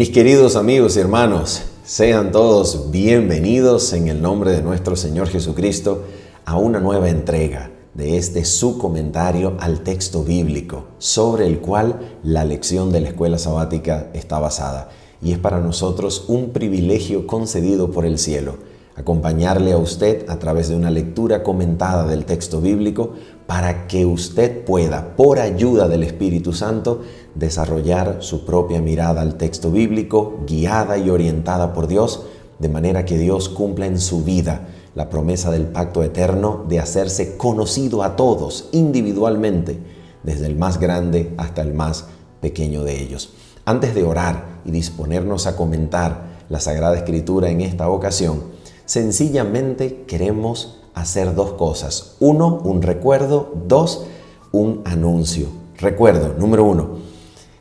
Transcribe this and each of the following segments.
Mis queridos amigos y hermanos, sean todos bienvenidos en el nombre de nuestro Señor Jesucristo a una nueva entrega de este su comentario al texto bíblico sobre el cual la lección de la escuela sabática está basada. Y es para nosotros un privilegio concedido por el cielo acompañarle a usted a través de una lectura comentada del texto bíblico para que usted pueda, por ayuda del Espíritu Santo, desarrollar su propia mirada al texto bíblico, guiada y orientada por Dios, de manera que Dios cumpla en su vida la promesa del pacto eterno de hacerse conocido a todos individualmente, desde el más grande hasta el más pequeño de ellos. Antes de orar y disponernos a comentar la Sagrada Escritura en esta ocasión, sencillamente queremos hacer dos cosas. Uno, un recuerdo. Dos, un anuncio. Recuerdo, número uno.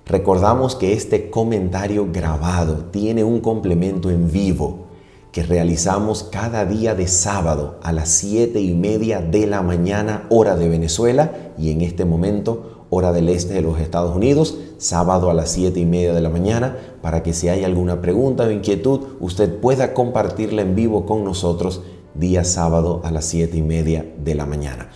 Recordamos que este comentario grabado tiene un complemento en vivo que realizamos cada día de sábado a las 7:30 de la mañana, hora de Venezuela, y en este momento, hora del este de los Estados Unidos, sábado a las 7:30 de la mañana, para que si hay alguna pregunta o inquietud, usted pueda compartirla en vivo con nosotros día sábado a las 7:30 de la mañana.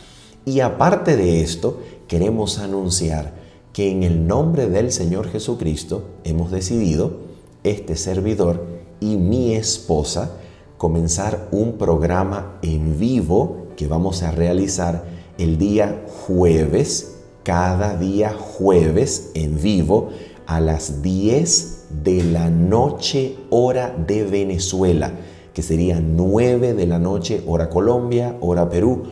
Y aparte de esto, queremos anunciar que en el nombre del Señor Jesucristo hemos decidido, este servidor y mi esposa, comenzar un programa en vivo que vamos a realizar el día jueves, cada día jueves en vivo a las 10 de la noche hora de Venezuela, que sería 9 de la noche hora Colombia, hora Perú,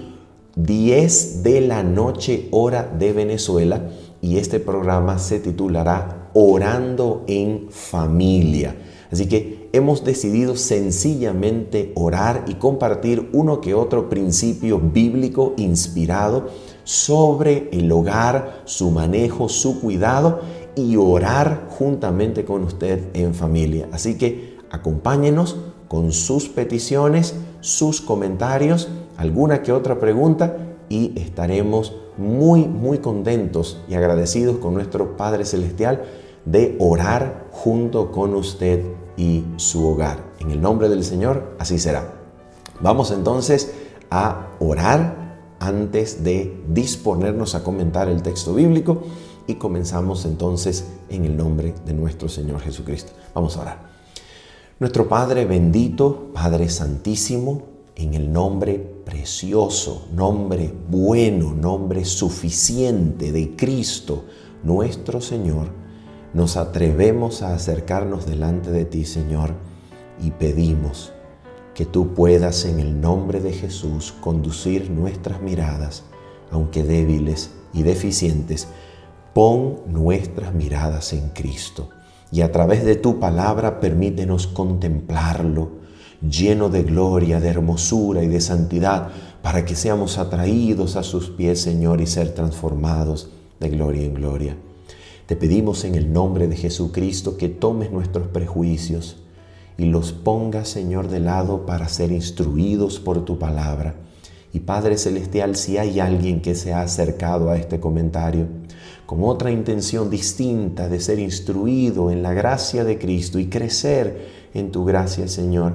10 de la noche hora de Venezuela, y este programa se titulará Orando en Familia. Así que hemos decidido sencillamente orar y compartir uno que otro principio bíblico inspirado sobre el hogar, su manejo, su cuidado, y orar juntamente con usted en familia. Así que acompáñenos con sus peticiones, sus comentarios, alguna que otra pregunta, y estaremos muy contentos y agradecidos con nuestro Padre Celestial de orar junto con usted y su hogar. En el nombre del Señor, así será. Vamos entonces a orar antes de disponernos a comentar el texto bíblico, y comenzamos entonces en el nombre de nuestro Señor Jesucristo. Vamos a orar. Nuestro Padre bendito, Padre santísimo, en el nombre precioso, nombre bueno, nombre suficiente de Cristo, nuestro Señor, nos atrevemos a acercarnos delante de ti, Señor, y pedimos que tú puedas en el nombre de Jesús conducir nuestras miradas, aunque débiles y deficientes. Pon nuestras miradas en Cristo, y a través de tu palabra permítenos contemplarlo, lleno de gloria, de hermosura y de santidad, para que seamos atraídos a sus pies, Señor, y ser transformados de gloria en gloria. Te pedimos en el nombre de Jesucristo que tomes nuestros prejuicios y los pongas, Señor, de lado para ser instruidos por tu palabra. Y Padre Celestial, si hay alguien que se ha acercado a este comentario con otra intención distinta de ser instruido en la gracia de Cristo y crecer en tu gracia, Señor,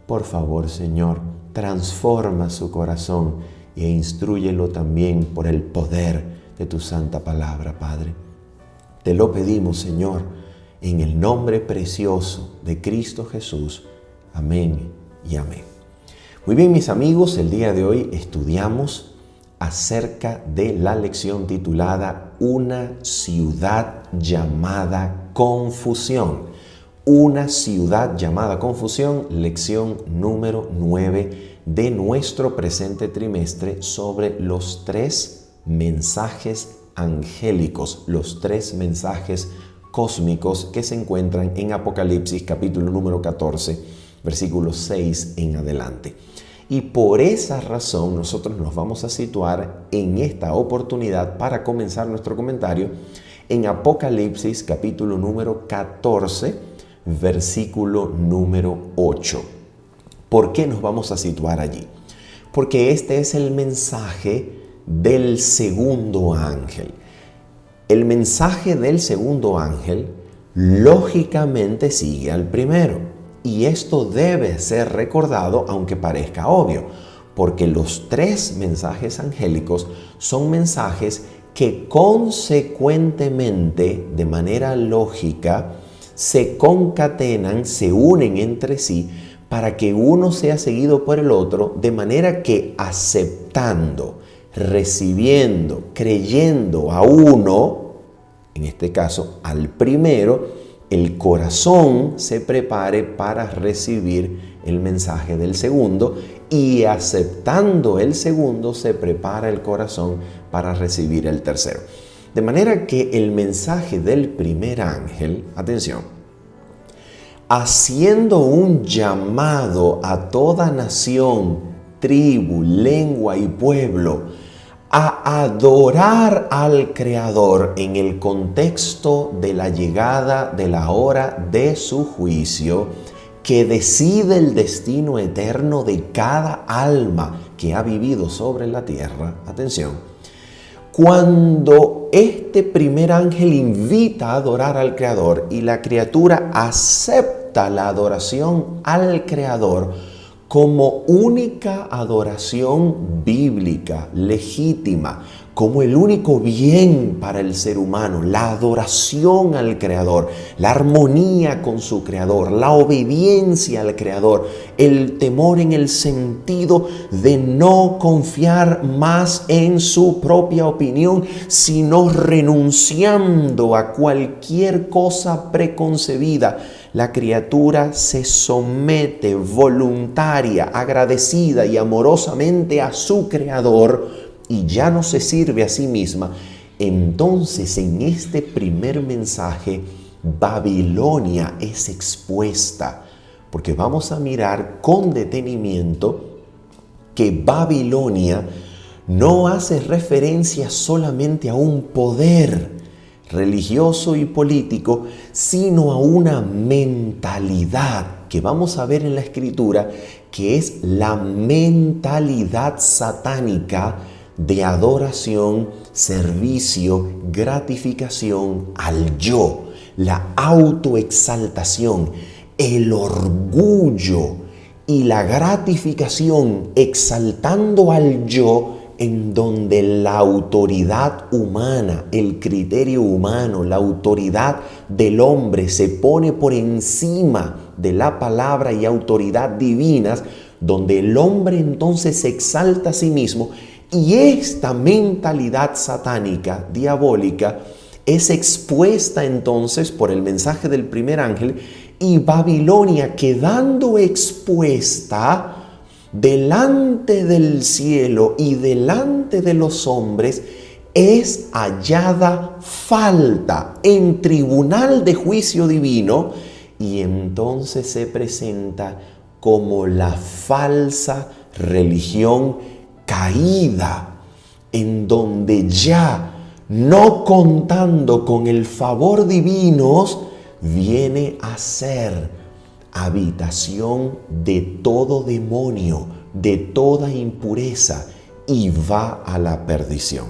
por favor, Señor, transforma su corazón e instrúyelo también por el poder de tu santa palabra, Padre. Te lo pedimos, Señor, en el nombre precioso de Cristo Jesús. Amén y amén. Muy bien, mis amigos, el día de hoy estudiamos acerca de la lección titulada Una ciudad llamada confusión. Una ciudad llamada confusión, lección número 9 de nuestro presente trimestre sobre los 3 mensajes angélicos, los 3 mensajes cósmicos que se encuentran en Apocalipsis capítulo número 14, versículos 6 en adelante. Y por esa razón nosotros nos vamos a situar en esta oportunidad para comenzar nuestro comentario en Apocalipsis capítulo número 14, versículo número 8. ¿Por qué nos vamos a situar allí? Porque este es el mensaje del segundo ángel. El mensaje del segundo ángel lógicamente sigue al primero. Y esto debe ser recordado aunque parezca obvio, porque los tres mensajes angélicos son mensajes que consecuentemente, de manera lógica, se concatenan, se unen entre sí para que uno sea seguido por el otro, de manera que aceptando, recibiendo, creyendo a uno, en este caso al primero, el corazón se prepare para recibir el mensaje del segundo, y aceptando el segundo se prepara el corazón para recibir el tercero. De manera que el mensaje del primer ángel, atención, haciendo un llamado a toda nación, tribu, lengua y pueblo a adorar al Creador en el contexto de la llegada de la hora de su juicio, que decide el destino eterno de cada alma que ha vivido sobre la tierra. Atención, cuando este primer ángel invita a adorar al Creador y la criatura acepta la adoración al Creador como única adoración bíblica, legítima, como el único bien para el ser humano, la adoración al Creador, la armonía con su Creador, la obediencia al Creador, el temor en el sentido de no confiar más en su propia opinión, sino renunciando a cualquier cosa preconcebida. La criatura se somete voluntaria, agradecida y amorosamente a su Creador y ya no se sirve a sí misma. Entonces, en este primer mensaje, Babilonia es expuesta, porque vamos a mirar con detenimiento que Babilonia no hace referencia solamente a un poder religioso y político, sino a una mentalidad que vamos a ver en la Escritura, que es la mentalidad satánica de adoración, servicio, gratificación al yo, la autoexaltación, el orgullo y la gratificación exaltando al yo, en donde la autoridad humana, el criterio humano, la autoridad del hombre se pone por encima de la palabra y autoridad divinas, donde el hombre entonces se exalta a sí mismo, y esta mentalidad satánica, diabólica, es expuesta entonces por el mensaje del primer ángel, y Babilonia, quedando expuesta delante del cielo y delante de los hombres, es hallada falta en tribunal de juicio divino, y entonces se presenta como la falsa religión caída, en donde ya no contando con el favor divino, viene a ser habitación de todo demonio, de toda impureza, y va a la perdición.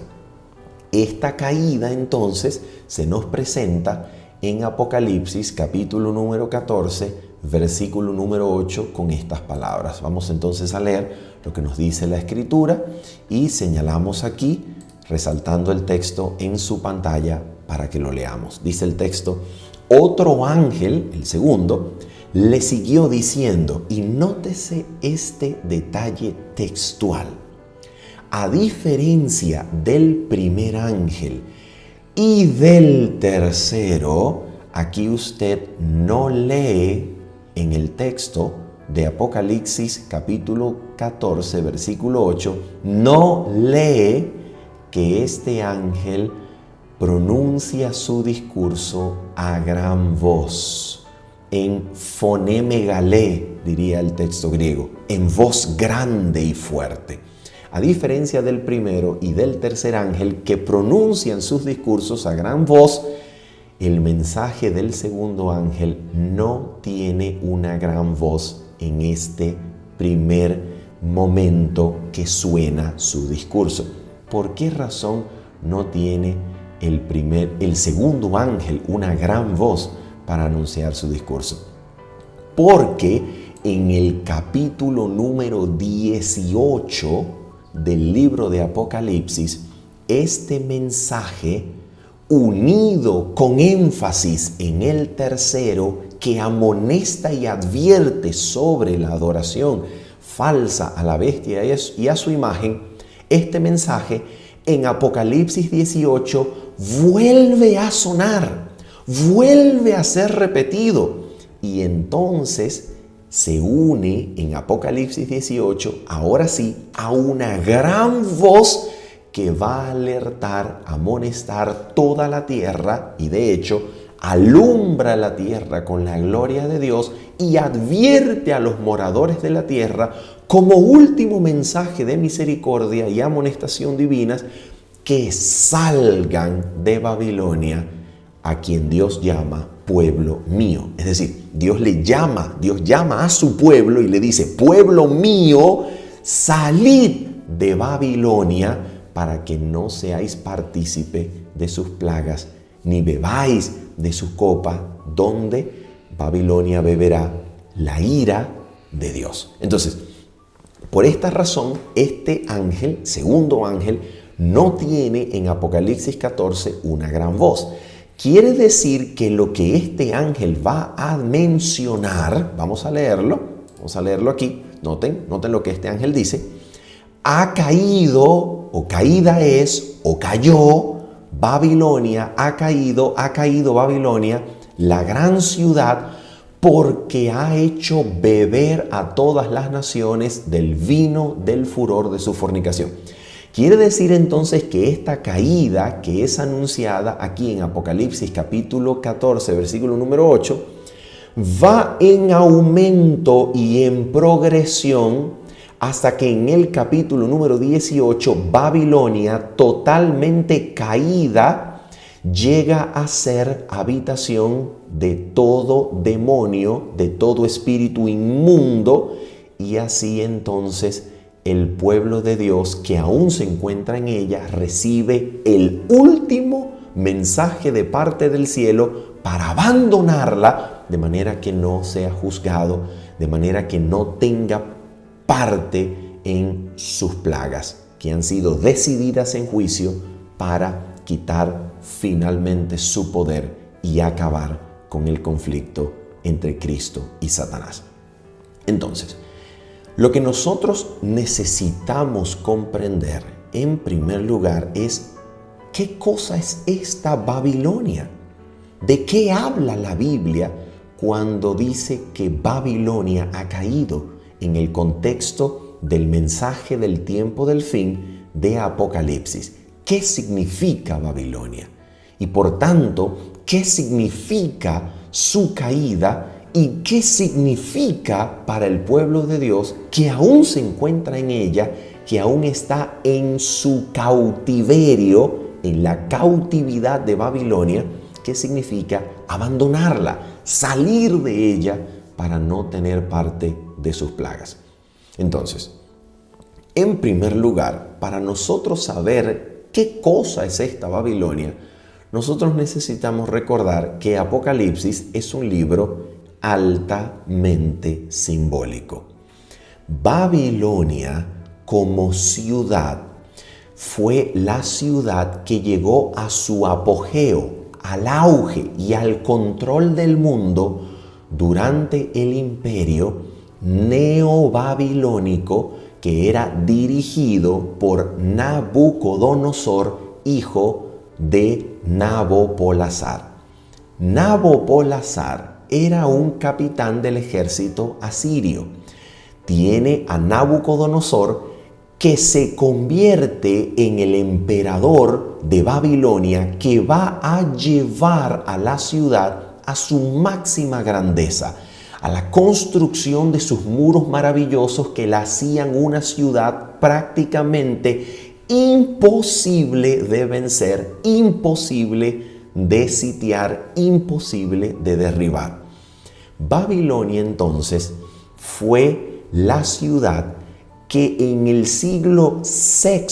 Esta caída entonces se nos presenta en Apocalipsis capítulo número 14, versículo número 8, con estas palabras. Vamos entonces a leer lo que nos dice la Escritura y señalamos aquí, resaltando el texto en su pantalla para que lo leamos. Dice el texto: otro ángel, el segundo, le siguió diciendo, y nótese este detalle textual: a diferencia del primer ángel y del tercero, aquí usted no lee en el texto de Apocalipsis capítulo 14, versículo 8, no lee que este ángel pronuncia su discurso a gran voz, en fonemegalé, diría el texto griego, en voz grande y fuerte. A diferencia del primero y del tercer ángel, que pronuncian sus discursos a gran voz, el mensaje del segundo ángel no tiene una gran voz en este primer momento que suena su discurso. ¿Por qué razón no tiene el segundo ángel una gran voz? para anunciar su discurso. Porque en el capítulo número 18 del libro de Apocalipsis, este mensaje, unido con énfasis en el tercero, que amonesta y advierte sobre la adoración falsa a la bestia y a su imagen, este mensaje en Apocalipsis 18 vuelve a sonar, vuelve a ser repetido, y entonces se une en Apocalipsis 18, ahora sí, a una gran voz que va a alertar, amonestar toda la tierra, y de hecho alumbra la tierra con la gloria de Dios y advierte a los moradores de la tierra como último mensaje de misericordia y amonestación divinas que salgan de Babilonia, a quien Dios llama pueblo mío. Es decir, Dios llama a su pueblo y le dice: pueblo mío, salid de Babilonia para que no seáis partícipe de sus plagas, ni bebáis de su copa, donde Babilonia beberá la ira de Dios. Entonces, por esta razón, este ángel, segundo ángel, no tiene en Apocalipsis 14 una gran voz. Quiere decir que lo que este ángel va a mencionar, vamos a leerlo aquí, noten lo que este ángel dice: ha caído, o caída es, o cayó Babilonia, ha caído Babilonia, la gran ciudad, porque ha hecho beber a todas las naciones del vino del furor de su fornicación. Quiere decir entonces que esta caída que es anunciada aquí en Apocalipsis capítulo 14, versículo número 8, va en aumento y en progresión hasta que en el capítulo número 18, Babilonia, totalmente caída, llega a ser habitación de todo demonio, de todo espíritu inmundo, y así entonces el pueblo de Dios que aún se encuentra en ella recibe el último mensaje de parte del cielo para abandonarla, de manera que no sea juzgado, de manera que no tenga parte en sus plagas, que han sido decididas en juicio para quitar finalmente su poder y acabar con el conflicto entre Cristo y Satanás. Entonces, lo que nosotros necesitamos comprender en primer lugar es qué cosa es esta Babilonia. ¿De qué habla la Biblia cuando dice que Babilonia ha caído en el contexto del mensaje del tiempo del fin de Apocalipsis? ¿Qué significa Babilonia? Y por tanto, ¿qué significa su caída? ¿Y qué significa para el pueblo de Dios que aún se encuentra en ella, que aún está en su cautiverio, en la cautividad de Babilonia? ¿Qué significa abandonarla, salir de ella para no tener parte de sus plagas? Entonces, en primer lugar, para nosotros saber qué cosa es esta Babilonia, nosotros necesitamos recordar que Apocalipsis es un libro altamente simbólico. Babilonia como ciudad fue la ciudad que llegó a su apogeo, al auge y al control del mundo durante el imperio neobabilónico, que era dirigido por Nabucodonosor, hijo de Nabopolassar. Nabopolassar era un capitán del ejército asirio. Tiene a Nabucodonosor, que se convierte en el emperador de Babilonia, que va a llevar a la ciudad a su máxima grandeza, a la construcción de sus muros maravillosos que la hacían una ciudad prácticamente imposible de vencer, imposible de sitiar, imposible de derribar. Babilonia entonces fue la ciudad que en el siglo VI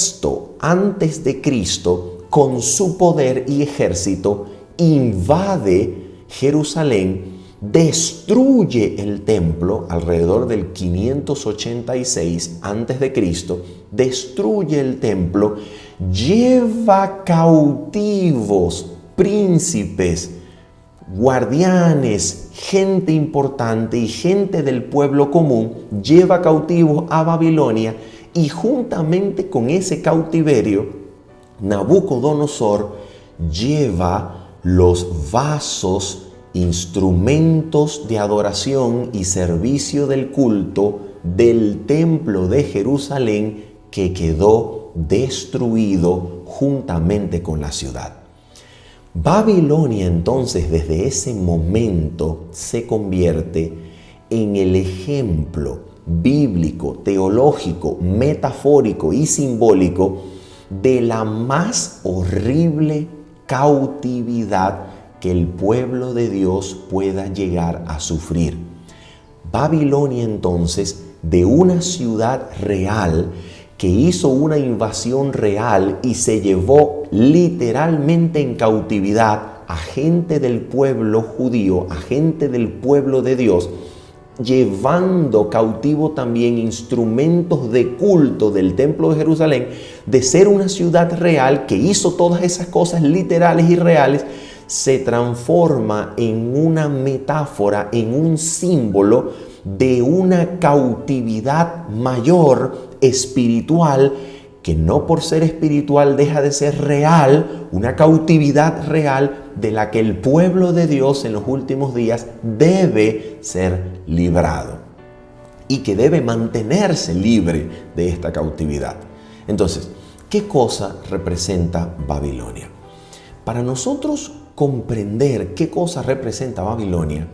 antes de Cristo, con su poder y ejército, invade Jerusalén, destruye el templo alrededor del 586 a.C., destruye el templo, lleva cautivos príncipes, guardianes, gente importante y gente del pueblo común, lleva cautivos a Babilonia, y juntamente con ese cautiverio, Nabucodonosor lleva los vasos, instrumentos de adoración y servicio del culto del templo de Jerusalén, que quedó destruido juntamente con la ciudad. Babilonia entonces desde ese momento se convierte en el ejemplo bíblico, teológico, metafórico y simbólico de la más horrible cautividad que el pueblo de Dios pueda llegar a sufrir. Babilonia entonces, de una ciudad real que hizo una invasión real y se llevó literalmente en cautividad a gente del pueblo judío, a gente del pueblo de Dios, llevando cautivo también instrumentos de culto del templo de Jerusalén, de ser una ciudad real que hizo todas esas cosas literales y reales, se transforma en una metáfora, en un símbolo de una cautividad mayor, espiritual, que no por ser espiritual deja de ser real, una cautividad real de la que el pueblo de Dios en los últimos días debe ser librado y que debe mantenerse libre de esta cautividad. Entonces, ¿qué cosa representa Babilonia? Para nosotros comprender qué cosa representa Babilonia,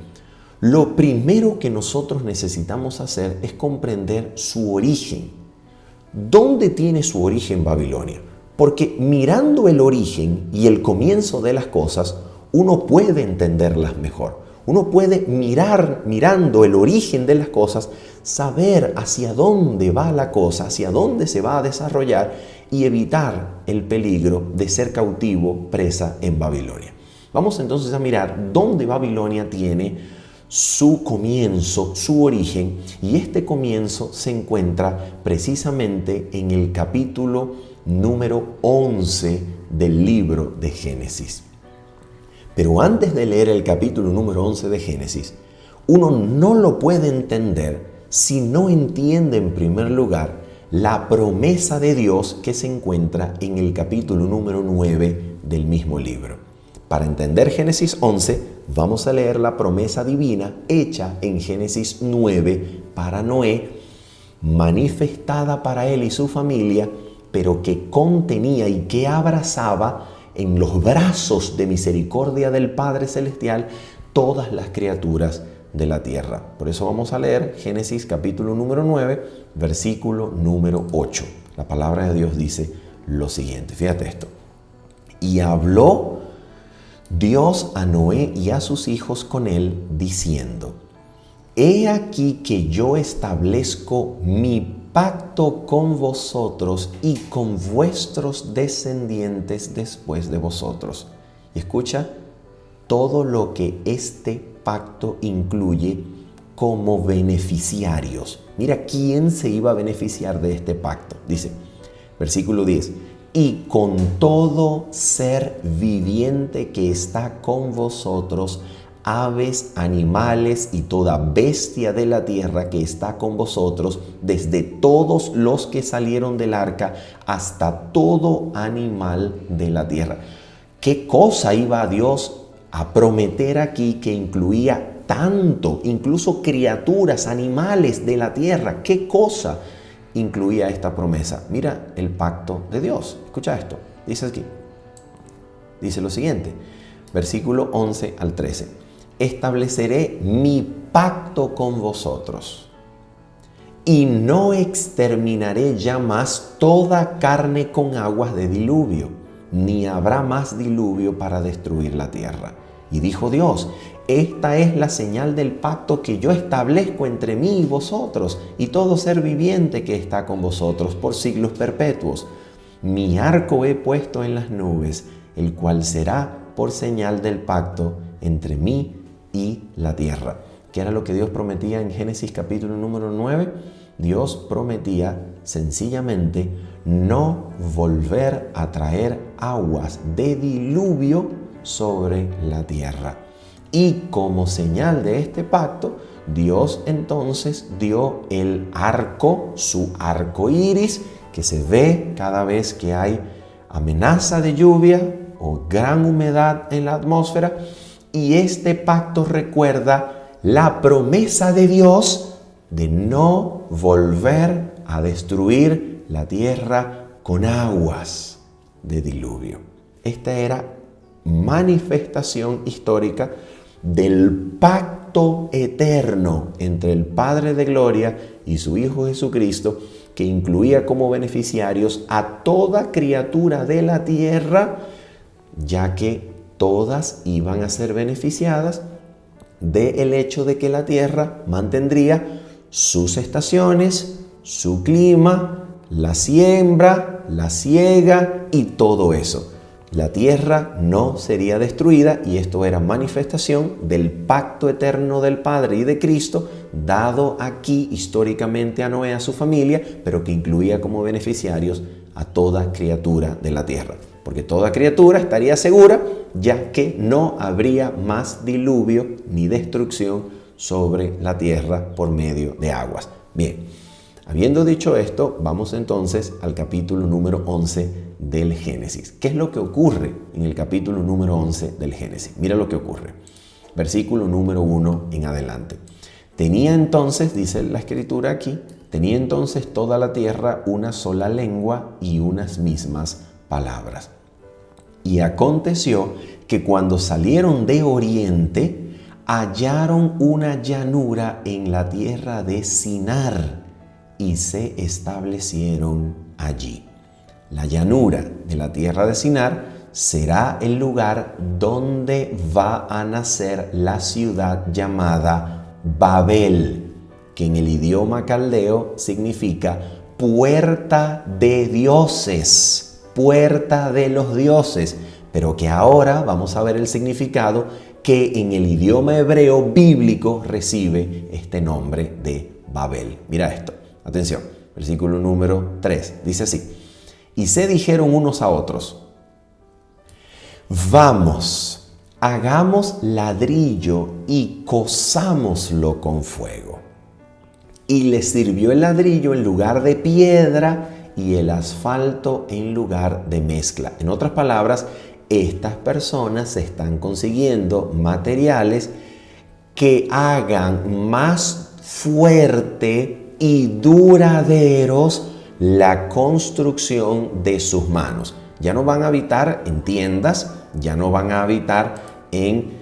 lo primero que nosotros necesitamos hacer es comprender su origen. ¿Dónde tiene su origen Babilonia? Porque mirando el origen y el comienzo de las cosas, uno puede entenderlas mejor. Uno puede mirando el origen de las cosas, saber hacia dónde va la cosa, hacia dónde se va a desarrollar y evitar el peligro de ser cautivo, presa en Babilonia. Vamos entonces a mirar dónde Babilonia tiene su comienzo, su origen, y este comienzo se encuentra precisamente en el capítulo número 11 del libro de Génesis. Pero antes de leer el capítulo número 11 de Génesis, uno no lo puede entender si no entiende en primer lugar la promesa de Dios que se encuentra en el capítulo número 9 del mismo libro. Para entender Génesis 11, vamos a leer la promesa divina hecha en Génesis 9 para Noé, manifestada para él y su familia, pero que contenía y que abrazaba en los brazos de misericordia del Padre Celestial todas las criaturas de la tierra. Por eso vamos a leer Génesis capítulo número 9, versículo número 8. La palabra de Dios dice lo siguiente, fíjate esto. Y habló Dios a Noé y a sus hijos con él, diciendo: He aquí que yo establezco mi pacto con vosotros y con vuestros descendientes después de vosotros. Y escucha todo lo que este pacto incluye como beneficiarios. Mira quién se iba a beneficiar de este pacto. Dice, versículo 10. Y con todo ser viviente que está con vosotros, aves, animales y toda bestia de la tierra que está con vosotros, desde todos los que salieron del arca hasta todo animal de la tierra. ¿Qué cosa iba Dios a prometer aquí que incluía tanto, incluso criaturas, animales de la tierra? ¿Qué cosa incluía esta promesa? Mira el pacto de Dios. Escucha esto. Dice aquí. Dice lo siguiente. Versículo 11 al 13. Estableceré mi pacto con vosotros y no exterminaré ya más toda carne con aguas de diluvio, ni habrá más diluvio para destruir la tierra. Y dijo Dios: esta es la señal del pacto que yo establezco entre mí y vosotros y todo ser viviente que está con vosotros por siglos perpetuos. Mi arco he puesto en las nubes, el cual será por señal del pacto entre mí y la tierra. ¿Qué era lo que Dios prometía en Génesis capítulo número 9? Dios prometía sencillamente no volver a traer aguas de diluvio sobre la tierra. Y como señal de este pacto, Dios entonces dio el arco, su arco iris, que se ve cada vez que hay amenaza de lluvia o gran humedad en la atmósfera. Y este pacto recuerda la promesa de Dios de no volver a destruir la tierra con aguas de diluvio. Esta era manifestación histórica del pacto eterno entre el Padre de Gloria y su Hijo Jesucristo, que incluía como beneficiarios a toda criatura de la tierra, ya que todas iban a ser beneficiadas del hecho de que la tierra mantendría sus estaciones, su clima, la siembra, la siega y todo eso. La tierra no sería destruida, y esto era manifestación del pacto eterno del Padre y de Cristo, dado aquí históricamente a Noé, a su familia, pero que incluía como beneficiarios a toda criatura de la tierra. Porque toda criatura estaría segura, ya que no habría más diluvio ni destrucción sobre la tierra por medio de aguas. Bien, habiendo dicho esto, vamos entonces al capítulo número 11 del Génesis. ¿Qué es lo que ocurre en el capítulo número 11 del Génesis? Mira lo que ocurre. Versículo número 1 en adelante. Tenía entonces, dice la escritura aquí, tenía entonces toda la tierra una sola lengua y unas mismas palabras. Y aconteció que cuando salieron de oriente, hallaron una llanura en la tierra de Sinar y se establecieron allí. La llanura de la tierra de Sinar será el lugar donde va a nacer la ciudad llamada Babel, que en el idioma caldeo significa puerta de dioses, puerta de los dioses, pero que ahora vamos a ver el significado que en el idioma hebreo bíblico recibe este nombre de Babel. Mira esto, atención, versículo número 3, dice así: y se dijeron unos a otros, vamos, hagamos ladrillo y cozámoslo con fuego. Y les sirvió el ladrillo en lugar de piedra y el asfalto en lugar de mezcla. En otras palabras, estas personas están consiguiendo materiales que hagan más fuerte y duraderos la construcción de sus manos. Ya no van a habitar en tiendas, ya no van a habitar en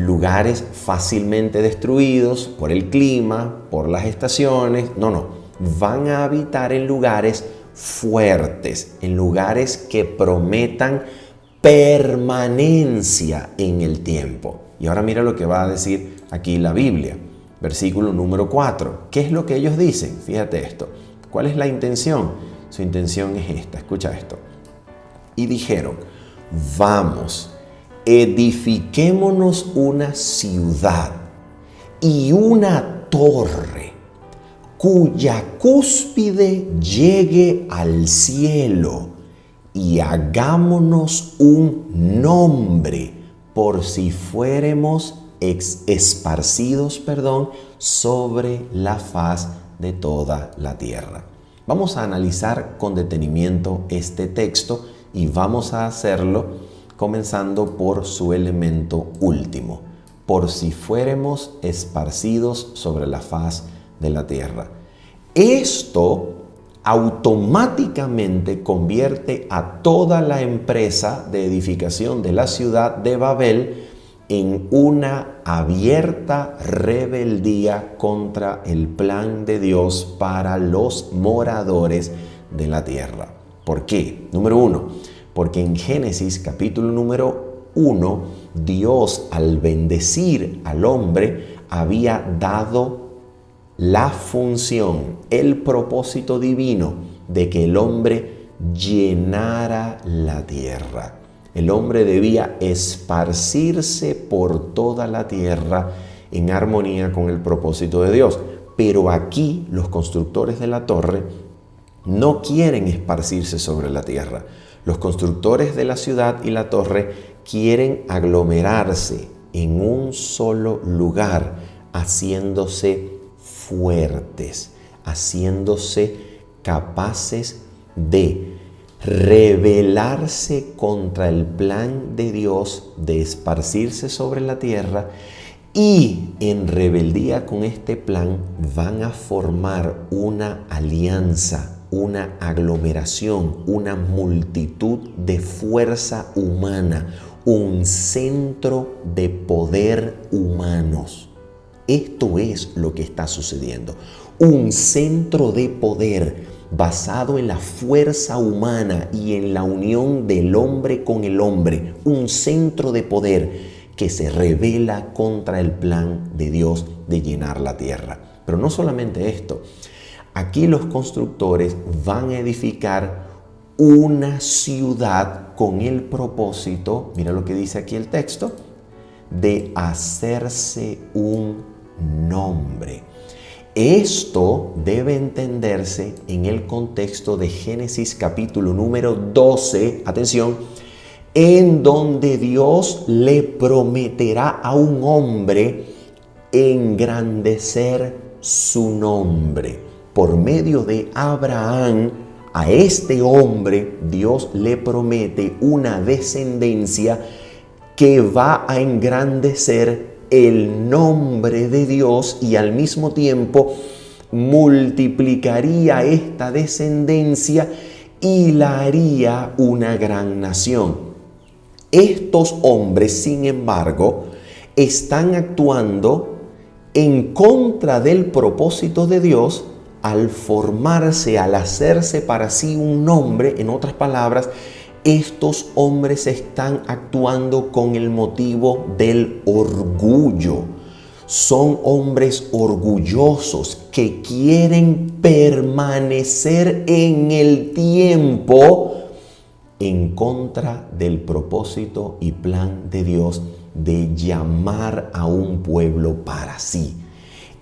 lugares fácilmente destruidos por el clima, por las estaciones. No, van a habitar en lugares fuertes, en lugares que prometan permanencia en el tiempo. Y ahora mira lo que va a decir aquí la Biblia, versículo número 4. ¿Qué es lo que ellos dicen? Fíjate esto. ¿Cuál es la intención? Su intención es esta, escucha esto. Y dijeron, vamos, edifiquémonos una ciudad y una torre cuya cúspide llegue al cielo, y hagámonos un nombre por si fuéramos esparcidos sobre la faz de toda la tierra. Vamos a analizar con detenimiento este texto y vamos a hacerlo comenzando por su elemento último, por si fuéramos esparcidos sobre la faz de la tierra. Esto automáticamente convierte a toda la empresa de edificación de la ciudad de Babel en una abierta rebeldía contra el plan de Dios para los moradores de la tierra. ¿Por qué? Número 1, porque en Génesis capítulo número 1, Dios al bendecir al hombre había dado la función, el propósito divino de que el hombre llenara la tierra. El hombre debía esparcirse por toda la tierra en armonía con el propósito de Dios. Pero aquí los constructores de la torre no quieren esparcirse sobre la tierra. Los constructores de la ciudad y la torre quieren aglomerarse en un solo lugar, haciéndose fuertes, haciéndose capaces de rebelarse contra el plan de Dios de esparcirse sobre la tierra, y en rebeldía con este plan van a formar una alianza, una aglomeración, una multitud de fuerza humana, un centro de poder humanos. Esto es lo que está sucediendo. Un centro de poder basado en la fuerza humana y en la unión del hombre con el hombre. Un centro de poder que se rebela contra el plan de Dios de llenar la tierra. Pero no solamente esto. Aquí los constructores van a edificar una ciudad con el propósito, mira lo que dice aquí el texto, de hacerse un nombre. Esto debe entenderse en el contexto de Génesis capítulo número 12, atención, en donde Dios le prometerá a un hombre engrandecer su nombre. Por medio de Abraham, a este hombre Dios le promete una descendencia que va a engrandecer el nombre de Dios y al mismo tiempo multiplicaría esta descendencia y la haría una gran nación. Estos hombres, sin embargo, están actuando en contra del propósito de Dios al formarse, al hacerse para sí un nombre. En otras palabras, estos hombres están actuando con el motivo del orgullo. Son hombres orgullosos que quieren permanecer en el tiempo en contra del propósito y plan de Dios de llamar a un pueblo para sí.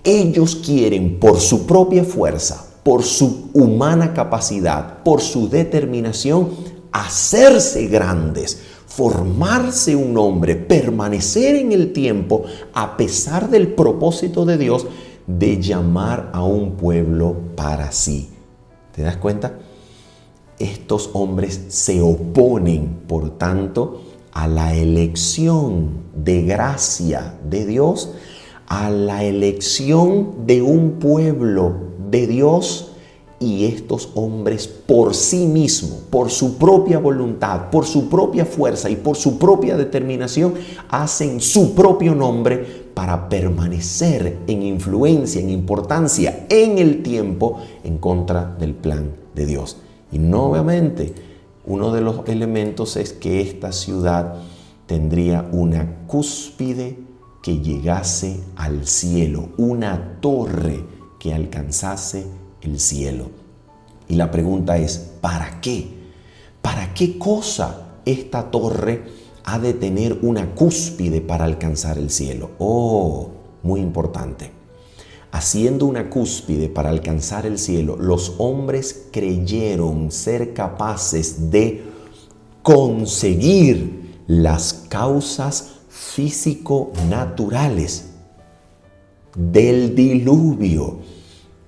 Ellos quieren, por su propia fuerza, por su humana capacidad, por su determinación, hacerse grandes, formarse un nombre, permanecer en el tiempo a pesar del propósito de Dios de llamar a un pueblo para sí. ¿Te das cuenta? Estos hombres se oponen, por tanto, a la elección de gracia de Dios, a la elección de un pueblo de Dios, y estos hombres por sí mismos, por su propia voluntad, por su propia fuerza y por su propia determinación, hacen su propio nombre para permanecer en influencia, en importancia, en el tiempo, en contra del plan de Dios. Y nuevamente, uno de los elementos es que esta ciudad tendría una cúspide que llegase al cielo, una torre que alcanzase el cielo. Y la pregunta es, ¿para qué? ¿Para qué cosa esta torre ha de tener una cúspide para alcanzar el cielo? Oh, muy importante. Haciendo una cúspide para alcanzar el cielo, los hombres creyeron ser capaces de conseguir las causas físico-naturales del diluvio,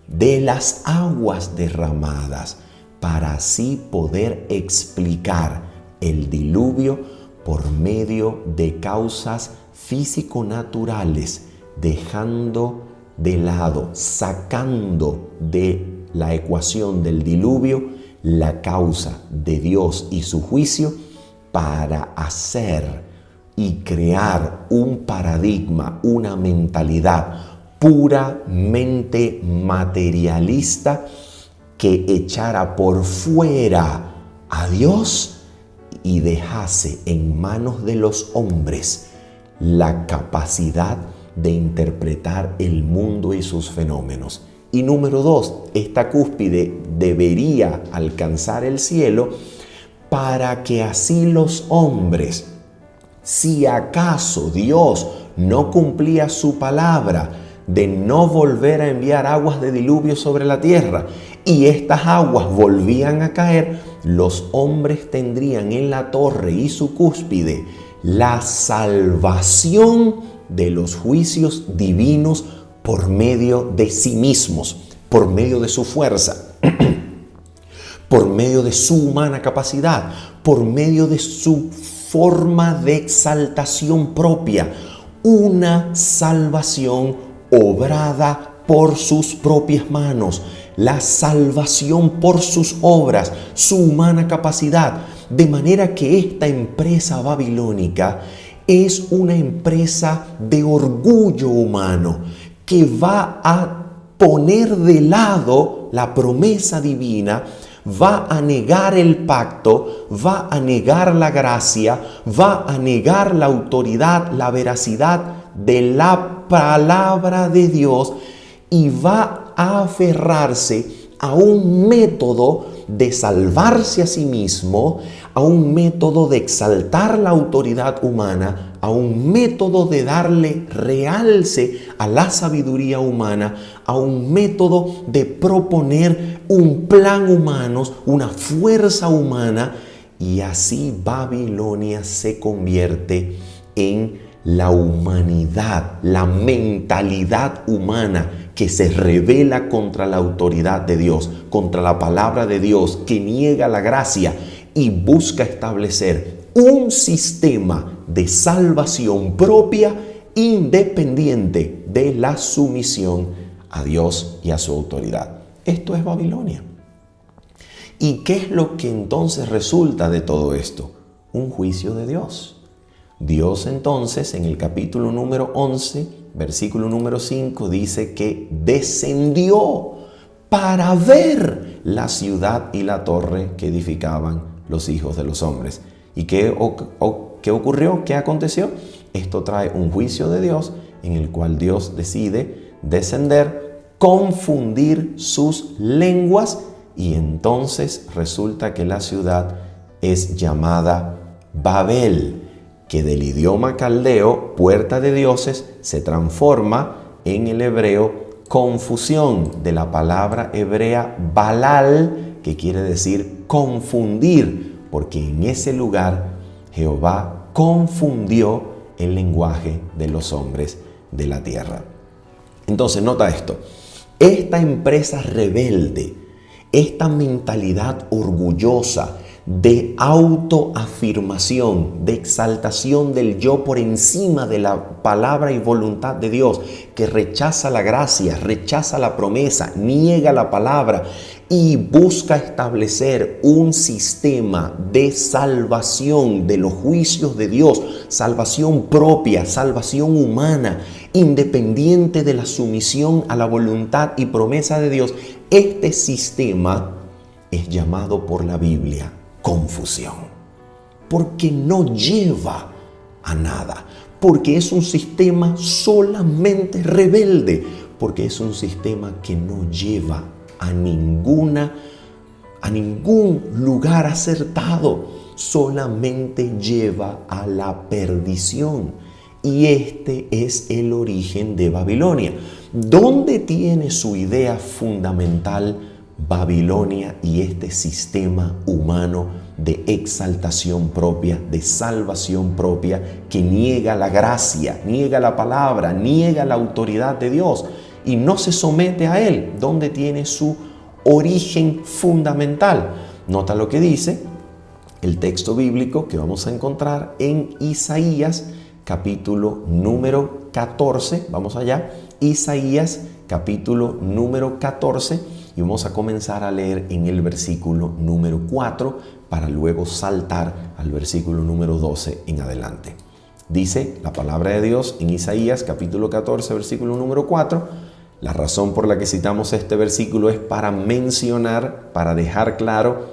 de las aguas derramadas, para así poder explicar el diluvio por medio de causas físico-naturales, dejando de lado, sacando de la ecuación del diluvio la causa de Dios y su juicio, para hacer y crear un paradigma, una mentalidad puramente materialista que echara por fuera a Dios y dejase en manos de los hombres la capacidad de interpretar el mundo y sus fenómenos. Y número 2, esta cúspide debería alcanzar el cielo para que así los hombres, si acaso Dios no cumplía su palabra de no volver a enviar aguas de diluvio sobre la tierra, y estas aguas volvían a caer, los hombres tendrían en la torre y su cúspide la salvación de los juicios divinos por medio de sí mismos, por medio de su fuerza, por medio de su humana capacidad, por medio de su forma de exaltación propia, una salvación obrada por sus propias manos, la salvación por sus obras, su humana capacidad, de manera que esta empresa babilónica es una empresa de orgullo humano que va a poner de lado la promesa divina, va a negar el pacto, va a negar la gracia, va a negar la autoridad, la veracidad de la palabra de Dios y va a aferrarse a un método de salvarse a sí mismo, a un método de exaltar la autoridad humana, a un método de darle realce a la sabiduría humana, a un método de proponer un plan humano, una fuerza humana, y así Babilonia se convierte en la humanidad, la mentalidad humana que se rebela contra la autoridad de Dios, contra la palabra de Dios, que niega la gracia y busca establecer un sistema de salvación propia independiente de la sumisión a Dios y a su autoridad. Esto es Babilonia. ¿Y qué es lo que entonces resulta de todo esto? Un juicio de Dios. Dios entonces en el capítulo número 11, versículo número 5 dice que descendió para ver la ciudad y la torre que edificaban los hijos de los hombres. ¿Y qué ocurrió? ¿Qué aconteció? Esto trae un juicio de Dios en el cual Dios decide descender, confundir sus lenguas, y entonces resulta que la ciudad es llamada Babel, que del idioma caldeo, puerta de dioses, se transforma en el hebreo confusión, de la palabra hebrea balal, que quiere decir confundir, porque en ese lugar Jehová confundió el lenguaje de los hombres de la tierra. Entonces, nota esto, esta empresa rebelde, esta mentalidad orgullosa, de autoafirmación, de exaltación del yo por encima de la palabra y voluntad de Dios, que rechaza la gracia, rechaza la promesa, niega la palabra y busca establecer un sistema de salvación de los juicios de Dios, salvación propia, salvación humana, independiente de la sumisión a la voluntad y promesa de Dios. Este sistema es llamado por la Biblia confusión, porque no lleva a nada, porque es un sistema solamente rebelde, porque es un sistema que no lleva a ningún lugar acertado, solamente lleva a la perdición. Y este es el origen de Babilonia. ¿Dónde tiene su idea fundamental Babilonia y este sistema humano de exaltación propia, de salvación propia, que niega la gracia, niega la palabra, niega la autoridad de Dios y no se somete a Él? ¿Dónde tiene su origen fundamental? Nota lo que dice el texto bíblico que vamos a encontrar en Isaías, capítulo número 14. Vamos allá. Isaías, capítulo número 14. Y vamos a comenzar a leer en el versículo número 4 para luego saltar al versículo número 12 en adelante. Dice la palabra de Dios en Isaías capítulo 14, versículo número 4. La razón por la que citamos este versículo es para mencionar, para dejar claro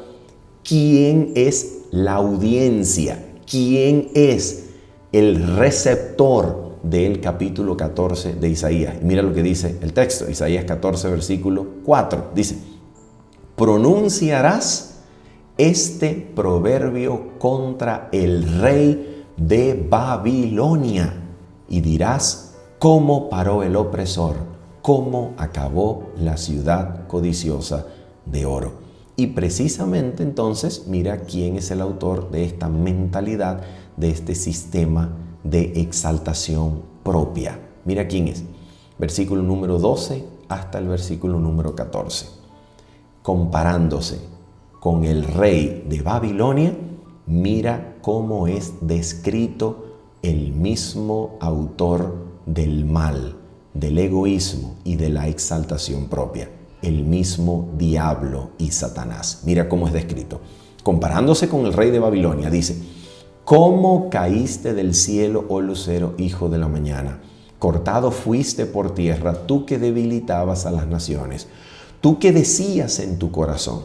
quién es la audiencia, quién es el receptor del capítulo 14 de Isaías. Y mira lo que dice el texto, Isaías 14, versículo 4. Dice: pronunciarás este proverbio contra el rey de Babilonia y dirás, ¿cómo paró el opresor? ¿Cómo acabó la ciudad codiciosa de oro? Y precisamente entonces mira quién es el autor de esta mentalidad, de este sistema de exaltación propia. Mira quién es. Versículo número 12 hasta el versículo número 14. Comparándose con el rey de Babilonia, mira cómo es descrito el mismo autor del mal, del egoísmo y de la exaltación propia, el mismo diablo y Satanás. Mira cómo es descrito. Comparándose con el rey de Babilonia, dice: ¿cómo caíste del cielo, oh lucero, hijo de la mañana? Cortado fuiste por tierra, tú que debilitabas a las naciones. Tú que decías en tu corazón: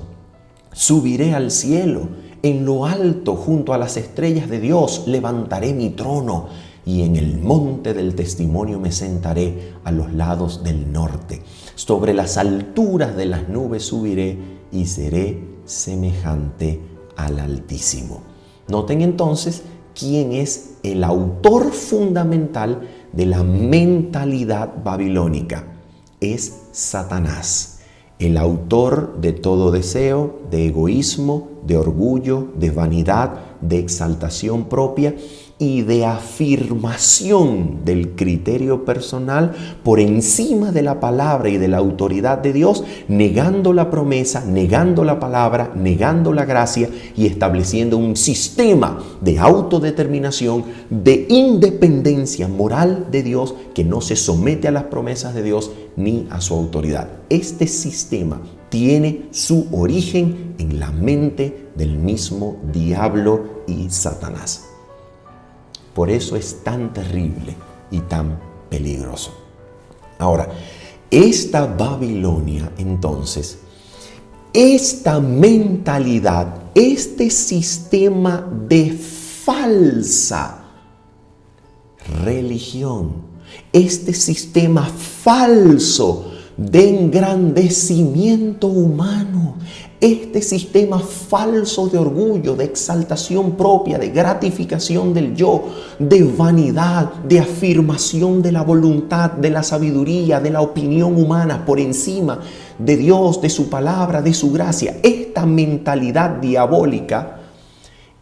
subiré al cielo, en lo alto, junto a las estrellas de Dios, levantaré mi trono, y en el monte del testimonio me sentaré a los lados del norte. Sobre las alturas de las nubes subiré y seré semejante al Altísimo. Noten entonces quién es el autor fundamental de la mentalidad babilónica. Es Satanás, el autor de todo deseo, de egoísmo, de orgullo, de vanidad, de exaltación propia y de afirmación del criterio personal por encima de la palabra y de la autoridad de Dios, negando la promesa, negando la palabra, negando la gracia y estableciendo un sistema de autodeterminación, de independencia moral de Dios que no se somete a las promesas de Dios ni a su autoridad. Este sistema tiene su origen en la mente del mismo diablo y Satanás. Por eso es tan terrible y tan peligroso. Ahora, esta Babilonia, entonces, esta mentalidad, este sistema de falsa religión, este sistema falso de engrandecimiento humano, este sistema falso de orgullo, de exaltación propia, de gratificación del yo, de vanidad, de afirmación de la voluntad, de la sabiduría, de la opinión humana por encima de Dios, de su palabra, de su gracia. Esta mentalidad diabólica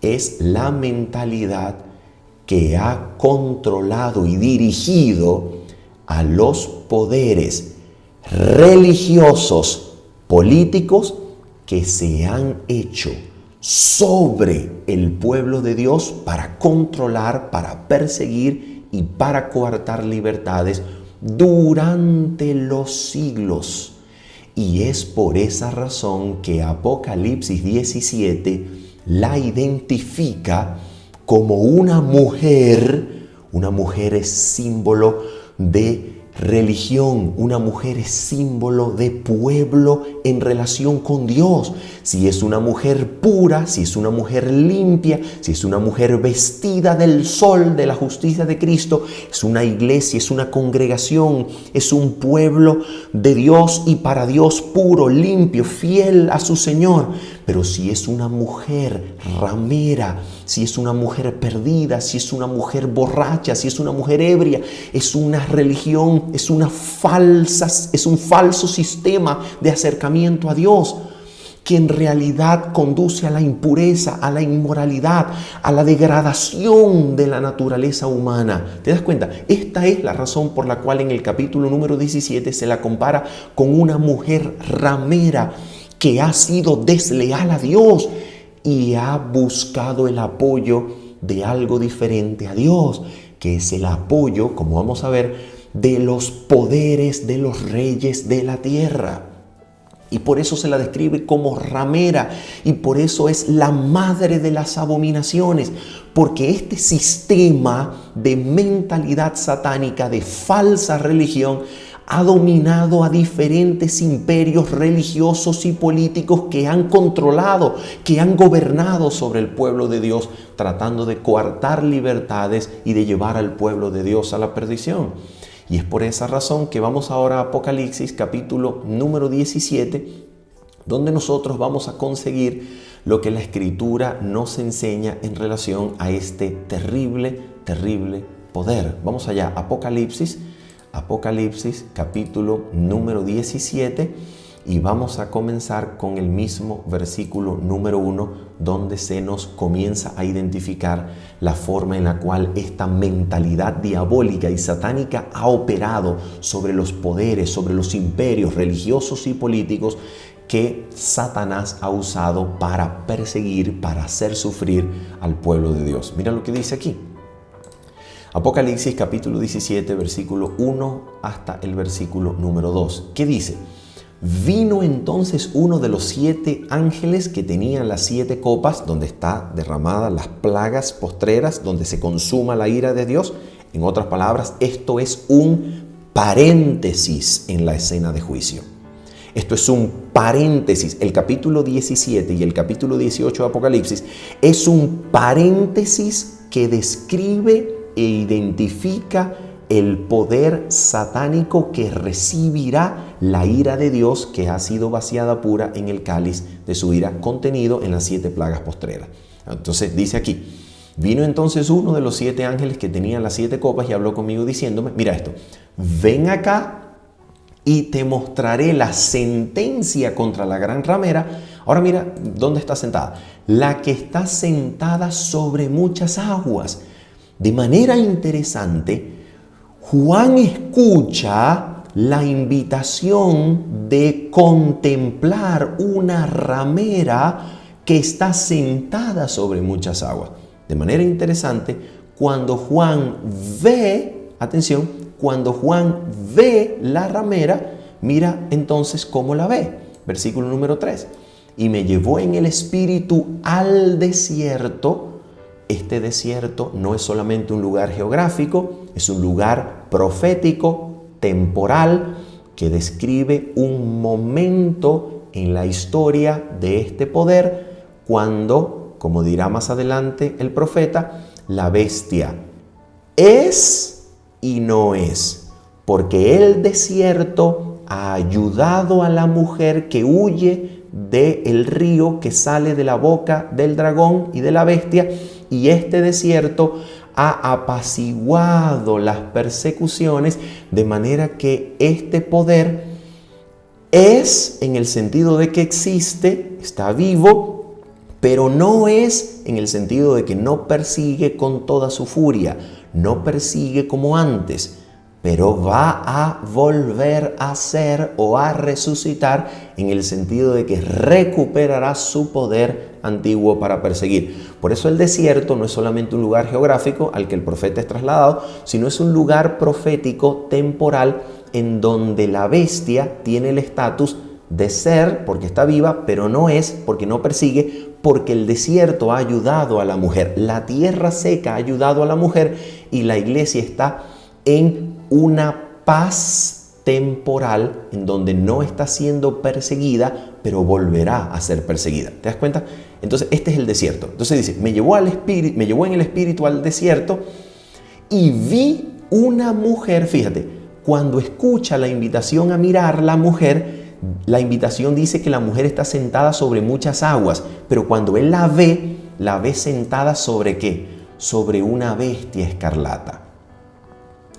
es la mentalidad que ha controlado y dirigido a los poderes religiosos, políticos, que se han hecho sobre el pueblo de Dios para controlar, para perseguir y para coartar libertades durante los siglos. Y es por esa razón que Apocalipsis 17 la identifica como una mujer es símbolo de religión, una mujer es símbolo de pueblo en relación con Dios. Si es una mujer pura, si es una mujer limpia, si es una mujer vestida del sol de la justicia de Cristo, es una iglesia, es una congregación, es un pueblo de Dios y para Dios puro, limpio, fiel a su Señor. Pero si es una mujer ramera, si es una mujer perdida, si es una mujer borracha, si es una mujer ebria, es una religión, es un falso sistema de acercamiento a Dios que en realidad conduce a la impureza, a la inmoralidad, a la degradación de la naturaleza humana. ¿Te das cuenta? Esta es la razón por la cual en el capítulo número 17 se la compara con una mujer ramera que ha sido desleal a Dios y ha buscado el apoyo de algo diferente a Dios, que es el apoyo, como vamos a ver, de los poderes de los reyes de la tierra. Y por eso se la describe como ramera y por eso es la madre de las abominaciones, porque este sistema de mentalidad satánica, de falsa religión, ha dominado a diferentes imperios religiosos y políticos que han controlado, que han gobernado sobre el pueblo de Dios, tratando de coartar libertades y de llevar al pueblo de Dios a la perdición. Y es por esa razón que vamos ahora a Apocalipsis capítulo número 17, donde nosotros vamos a conseguir lo que la Escritura nos enseña en relación a este terrible, terrible poder. Vamos allá, Apocalipsis capítulo número 17, y vamos a comenzar con el mismo versículo número 1, donde se nos comienza a identificar la forma en la cual esta mentalidad diabólica y satánica ha operado sobre los poderes, sobre los imperios religiosos y políticos que Satanás ha usado para perseguir, para hacer sufrir al pueblo de Dios. Mira lo que dice aquí. Apocalipsis capítulo 17, versículo 1 hasta el versículo número 2. ¿Qué dice? Vino entonces uno de los 7 ángeles que tenían las 7 copas, donde está derramadas las plagas postreras, donde se consuma la ira de Dios. En otras palabras, esto es un paréntesis en la escena de juicio. Esto es un paréntesis. El capítulo 17 y el capítulo 18 de Apocalipsis es un paréntesis que describe e identifica el poder satánico que recibirá la ira de Dios, que ha sido vaciada pura en el cáliz de su ira, contenido en las 7 plagas postreras. Entonces dice aquí, vino entonces uno de los 7 ángeles que tenían las 7 copas y habló conmigo diciéndome, mira esto, ven acá y te mostraré la sentencia contra la gran ramera. Ahora mira, ¿dónde está sentada? La que está sentada sobre muchas aguas. De manera interesante, Juan escucha la invitación de contemplar una ramera que está sentada sobre muchas aguas. De manera interesante, cuando Juan ve, atención, cuando Juan ve la ramera, mira entonces cómo la ve. Versículo número 3. Y me llevó en el espíritu al desierto. Este desierto no es solamente un lugar geográfico, es un lugar profético, temporal, que describe un momento en la historia de este poder cuando, como dirá más adelante el profeta, la bestia es y no es, porque el desierto ha ayudado a la mujer que huye del río que sale de la boca del dragón y de la bestia, y este desierto ha apaciguado las persecuciones, de manera que este poder es en el sentido de que existe, está vivo, pero no es en el sentido de que no persigue con toda su furia, no persigue como antes, pero va a volver a ser o a resucitar en el sentido de que recuperará su poder antiguo para perseguir. Por eso el desierto no es solamente un lugar geográfico al que el profeta es trasladado, sino es un lugar profético temporal en donde la bestia tiene el estatus de ser porque está viva, pero no es porque no persigue, porque el desierto ha ayudado a la mujer, la tierra seca ha ayudado a la mujer, y la iglesia está en una paz temporal en donde no está siendo perseguida, pero volverá a ser perseguida. ¿Te das cuenta? Entonces este es el desierto. Entonces dice, me llevó en el espíritu al desierto y vi una mujer. Fíjate, cuando escucha la invitación a mirar la mujer, la invitación dice que la mujer está sentada sobre muchas aguas, pero cuando él la ve sentada ¿sobre qué? Sobre una bestia escarlata.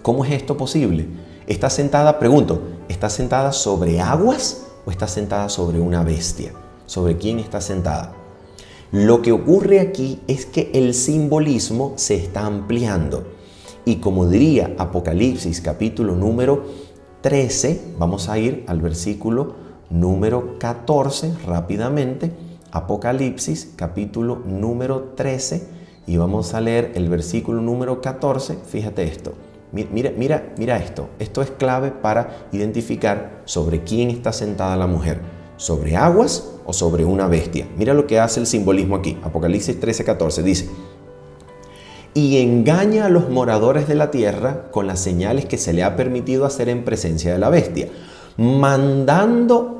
¿Cómo es esto posible? ¿Está sentada, pregunto, está sentada sobre aguas o está sentada sobre una bestia? ¿Sobre quién está sentada? Lo que ocurre aquí es que el simbolismo se está ampliando. Y como diría Apocalipsis capítulo número 13, vamos a ir al versículo número 14 rápidamente. Apocalipsis capítulo número 13 y vamos a leer el versículo número 14. Fíjate esto. Mira esto. Esto es clave para identificar sobre quién está sentada la mujer. ¿Sobre aguas o sobre una bestia? Mira lo que hace el simbolismo aquí. Apocalipsis 13:14 dice: y engaña a los moradores de la tierra con las señales que se le ha permitido hacer en presencia de la bestia, mandando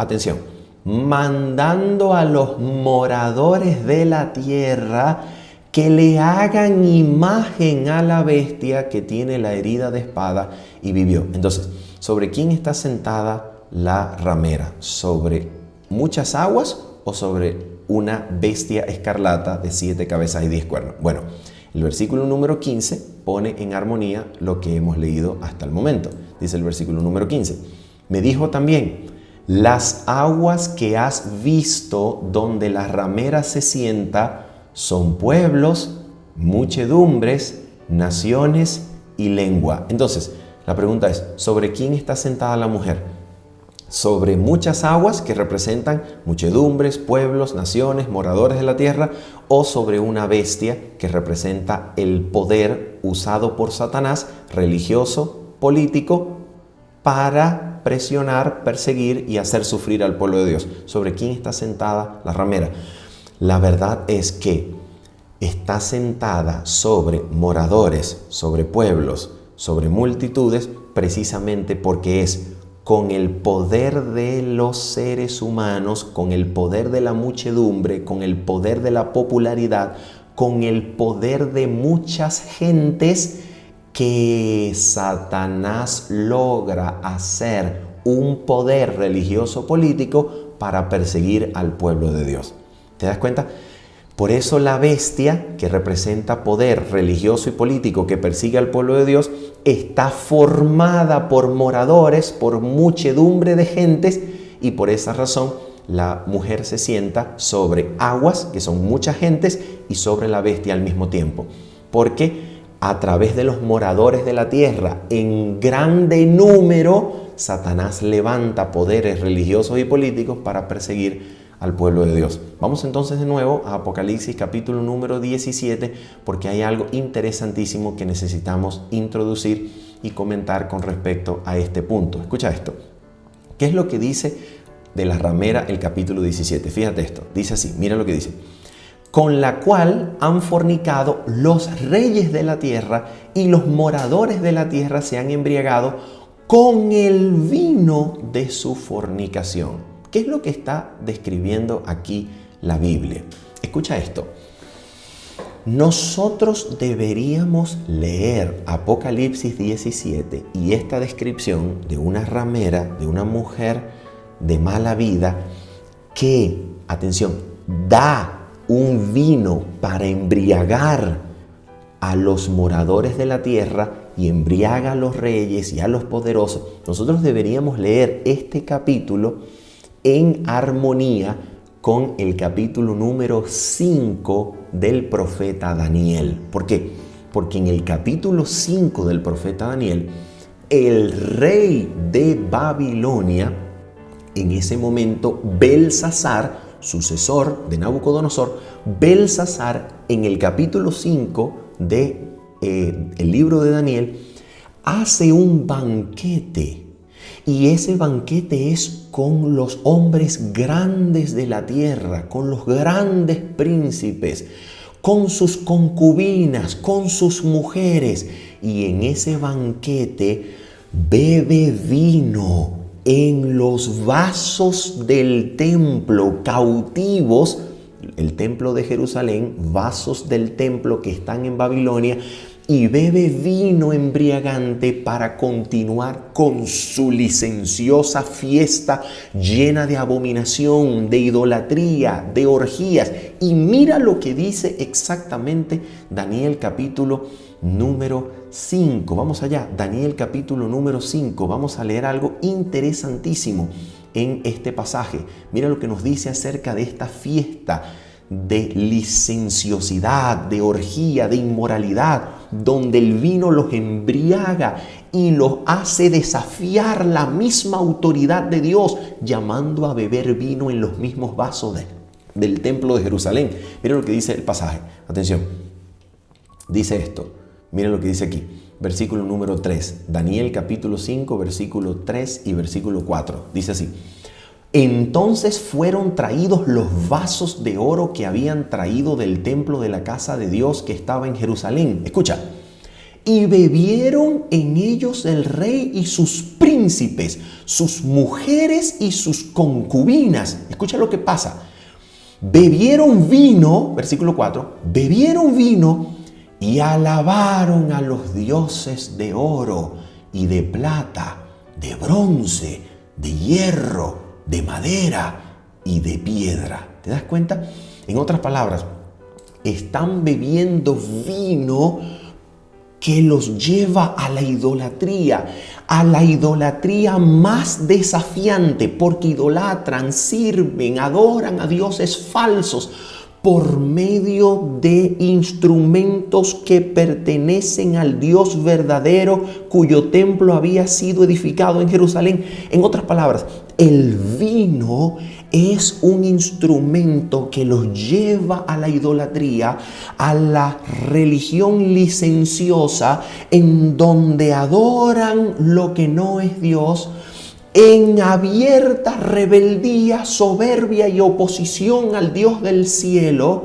a los moradores de la tierra que le hagan imagen a la bestia que tiene la herida de espada y vivió. Entonces, ¿sobre quién está sentada la ramera? ¿Sobre muchas aguas o sobre una bestia escarlata de 7 cabezas y 10 cuernos. Bueno, el versículo número 15 pone en armonía lo que hemos leído hasta el momento. Dice el versículo número 15. Me dijo también, las aguas que has visto donde la ramera se sienta son pueblos, muchedumbres, naciones y lengua. Entonces, la pregunta es, ¿sobre quién está sentada la mujer? ¿Sobre muchas aguas que representan muchedumbres, pueblos, naciones, moradores de la tierra? ¿O sobre una bestia que representa el poder usado por Satanás, religioso, político, para presionar, perseguir y hacer sufrir al pueblo de Dios? ¿Sobre quién está sentada la ramera? La verdad es que está sentada sobre moradores, sobre pueblos, sobre multitudes, precisamente porque es con el poder de los seres humanos, con el poder de la muchedumbre, con el poder de la popularidad, con el poder de muchas gentes, que Satanás logra hacer un poder religioso político para perseguir al pueblo de Dios. ¿Te das cuenta? Por eso la bestia, que representa poder religioso y político que persigue al pueblo de Dios, está formada por moradores, por muchedumbre de gentes, y por esa razón la mujer se sienta sobre aguas, que son muchas gentes, y sobre la bestia al mismo tiempo. Porque a través de los moradores de la tierra, en grande número, Satanás levanta poderes religiosos y políticos para perseguir al pueblo de Dios. Vamos entonces de nuevo a Apocalipsis capítulo número 17, porque hay algo interesantísimo que necesitamos introducir y comentar con respecto a este punto. Escucha esto. ¿Qué es lo que dice de la ramera el capítulo 17? Fíjate esto. Dice así, mira lo que dice. Con la cual han fornicado los reyes de la tierra, y los moradores de la tierra se han embriagado con el vino de su fornicación. ¿Qué es lo que está describiendo aquí la Biblia? Escucha esto. Nosotros deberíamos leer Apocalipsis 17 y esta descripción de una ramera, de una mujer de mala vida que, atención, da un vino para embriagar a los moradores de la tierra y embriaga a los reyes y a los poderosos. Nosotros deberíamos leer este capítulo en armonía con el capítulo número 5 del profeta Daniel. ¿Por qué? Porque en el capítulo 5 del profeta Daniel, el rey de Babilonia, en ese momento Belsasar, sucesor de Nabucodonosor, Belsasar, en el capítulo 5 del libro de Daniel, hace un banquete. Y ese banquete es con los hombres grandes de la tierra, con los grandes príncipes, con sus concubinas, con sus mujeres. Y en ese banquete bebe vino en los vasos del templo, cautivos, el templo de Jerusalén, vasos del templo que están en Babilonia, y bebe vino embriagante para continuar con su licenciosa fiesta llena de abominación, de idolatría, de orgías. Y mira lo que dice exactamente Daniel capítulo número 5. Vamos allá, Daniel capítulo número 5. Vamos a leer algo interesantísimo en este pasaje. Mira lo que nos dice acerca de esta fiesta de licenciosidad, de orgía, de inmoralidad, donde el vino los embriaga y los hace desafiar la misma autoridad de Dios, llamando a beber vino en los mismos vasos del templo de Jerusalén. Miren lo que dice el pasaje. Atención. Dice esto. Miren lo que dice aquí. Versículo número 3. Daniel capítulo 5, versículo 3 y versículo 4. Dice así. Entonces fueron traídos los vasos de oro que habían traído del templo de la casa de Dios que estaba en Jerusalén. Escucha. Y bebieron en ellos el rey y sus príncipes, sus mujeres y sus concubinas. Escucha lo que pasa. Bebieron vino, versículo 4, bebieron vino y alabaron a los dioses de oro y de plata, de bronce, de hierro, de madera y de piedra. ¿Te ¿Te das cuenta? En otras palabras, están bebiendo vino que los lleva a la idolatría más desafiante, porque idolatran, sirven, adoran a dioses falsos por medio de instrumentos que pertenecen al Dios verdadero, cuyo templo había sido edificado en Jerusalén. En otras palabras, el vino es un instrumento que los lleva a la idolatría, a la religión licenciosa, en donde adoran lo que no es Dios, en abierta rebeldía, soberbia y oposición al Dios del cielo.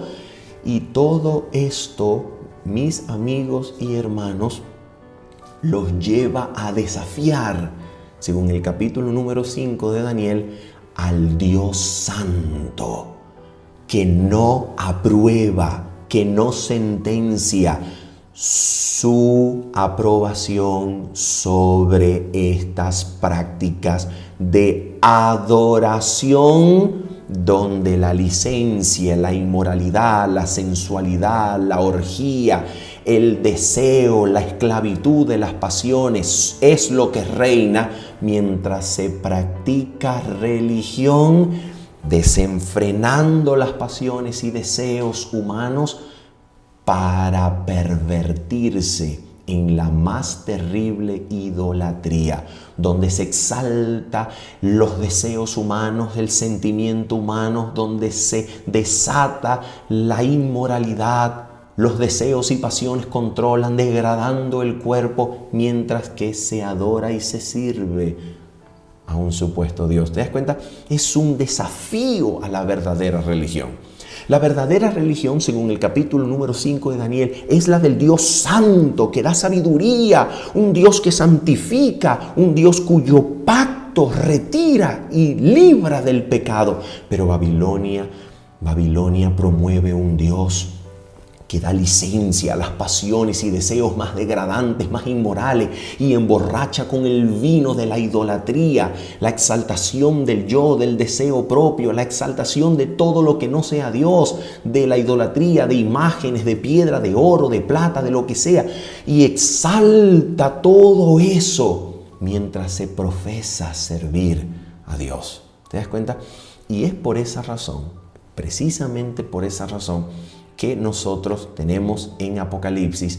Y todo esto, mis amigos y hermanos, los lleva a desafiar, según el capítulo número 5 de Daniel, al Dios Santo, que no aprueba, que no sentencia su aprobación sobre estas prácticas de adoración, donde la licencia, la inmoralidad, la sensualidad, la orgía, el deseo, la esclavitud de las pasiones es lo que reina, mientras se practica religión desenfrenando las pasiones y deseos humanos para pervertirse en la más terrible idolatría, donde se exalta los deseos humanos, el sentimiento humano, donde se desata la inmoralidad. Los deseos y pasiones controlan, degradando el cuerpo, mientras que se adora y se sirve a un supuesto Dios. ¿Te das cuenta? Es un desafío a la verdadera religión. La verdadera religión, según el capítulo número 5 de Daniel, es la del Dios Santo, que da sabiduría, un Dios que santifica, un Dios cuyo pacto retira y libra del pecado. Pero Babilonia promueve un Dios que da licencia a las pasiones y deseos más degradantes, más inmorales, y emborracha con el vino de la idolatría, la exaltación del yo, del deseo propio, la exaltación de todo lo que no sea Dios, de la idolatría, de imágenes, de piedra, de oro, de plata, de lo que sea, y exalta todo eso mientras se profesa servir a Dios. ¿Te das cuenta? Y es por esa razón, precisamente por esa razón, que nosotros tenemos en Apocalipsis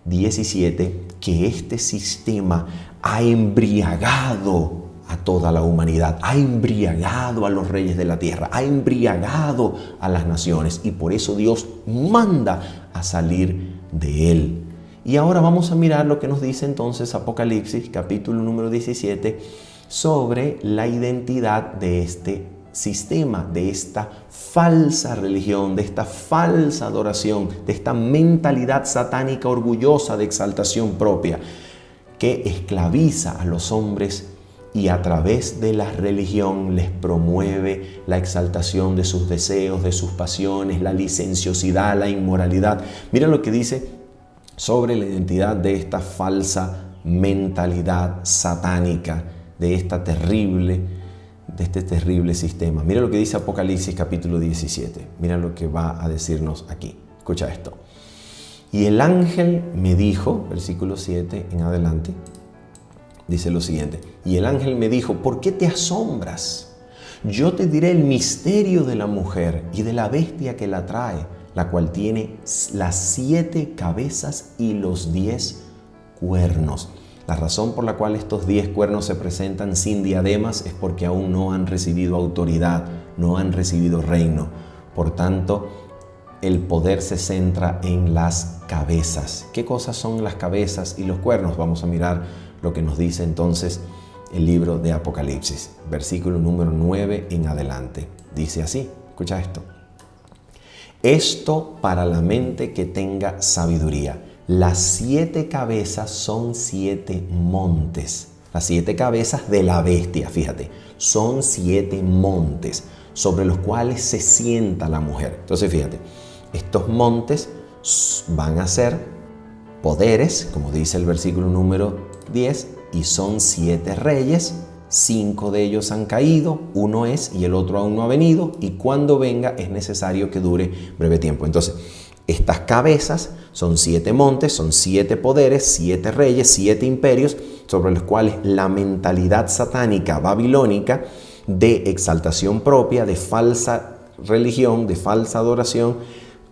17 que este sistema ha embriagado a toda la humanidad, ha embriagado a los reyes de la tierra, ha embriagado a las naciones, y por eso Dios manda a salir de él. Y ahora vamos a mirar lo que nos dice entonces Apocalipsis capítulo número 17 sobre la identidad de este sistema, de esta falsa religión, de esta falsa adoración, de esta mentalidad satánica orgullosa de exaltación propia que esclaviza a los hombres y a través de la religión les promueve la exaltación de sus deseos, de sus pasiones, la licenciosidad, la inmoralidad. Mira lo que dice sobre la identidad de esta falsa mentalidad satánica, de este terrible sistema. Mira lo que dice Apocalipsis capítulo 17. Mira lo que va a decirnos aquí. Escucha esto. Y el ángel me dijo, versículo 7 en adelante, dice lo siguiente. Y el ángel me dijo, ¿por qué te asombras? Yo te diré el misterio de la mujer y de la bestia que la trae, la cual tiene las 7 cabezas y los 10 cuernos. La razón por la cual estos 10 cuernos se presentan sin diademas es porque aún no han recibido autoridad, no han recibido reino. Por tanto, el poder se centra en las cabezas. ¿Qué cosas son las cabezas y los cuernos? Vamos a mirar lo que nos dice entonces el libro de Apocalipsis, versículo número 9 en adelante. Dice así, escucha esto. Esto para la mente que tenga sabiduría. Las 7 cabezas son 7 montes. Las 7 cabezas de la bestia, fíjate, son 7 montes sobre los cuales se sienta la mujer. Entonces, fíjate, estos montes van a ser poderes, como dice el versículo número 10, y son 7 reyes 5 de ellos han caído, uno es y el otro aún no ha venido, y cuando venga es necesario que dure breve tiempo. Entonces, estas cabezas son 7 montes, son 7 poderes, 7 reyes, 7 imperios, sobre los cuales la mentalidad satánica babilónica de exaltación propia, de falsa religión, de falsa adoración,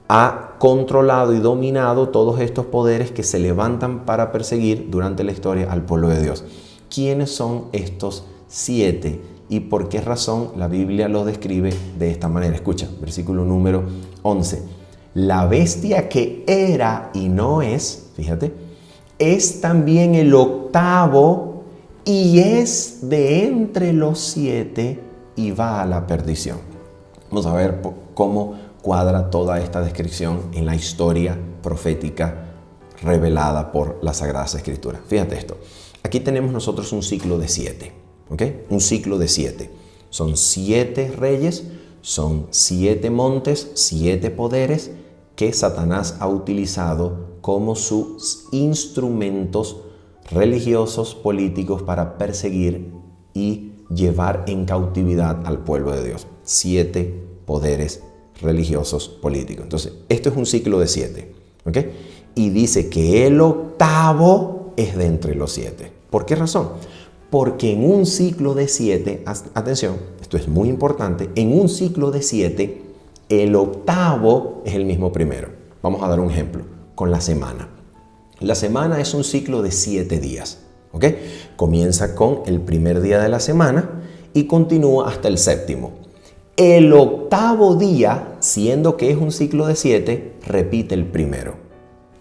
ha controlado y dominado todos estos poderes que se levantan para perseguir durante la historia al pueblo de Dios. ¿Quiénes son estos 7 y por qué razón la Biblia los describe de esta manera? Escucha, versículo número 11. La bestia que era y no es, fíjate, es también el octavo y es de entre los 7 y va a la perdición. Vamos a ver cómo cuadra toda esta descripción en la historia profética revelada por las Sagradas Escrituras. Fíjate esto. Aquí tenemos nosotros un ciclo de 7, ¿ok? Un ciclo de 7. Son 7 reyes, son 7 montes, 7 poderes que Satanás ha utilizado como sus instrumentos religiosos, políticos para perseguir y llevar en cautividad al pueblo de Dios. 7 poderes religiosos, políticos. Entonces, esto es un ciclo de 7, ¿ok? Y dice que el octavo es de entre los 7. ¿Por qué razón? Porque en un ciclo de 7, atención, esto es muy importante, en un ciclo de 7, el octavo es el mismo primero. Vamos a dar un ejemplo con la semana. La semana es un ciclo de 7 días, ¿ok? Comienza con el primer día de la semana y continúa hasta el séptimo. El octavo día, siendo que es un ciclo de 7, repite el primero.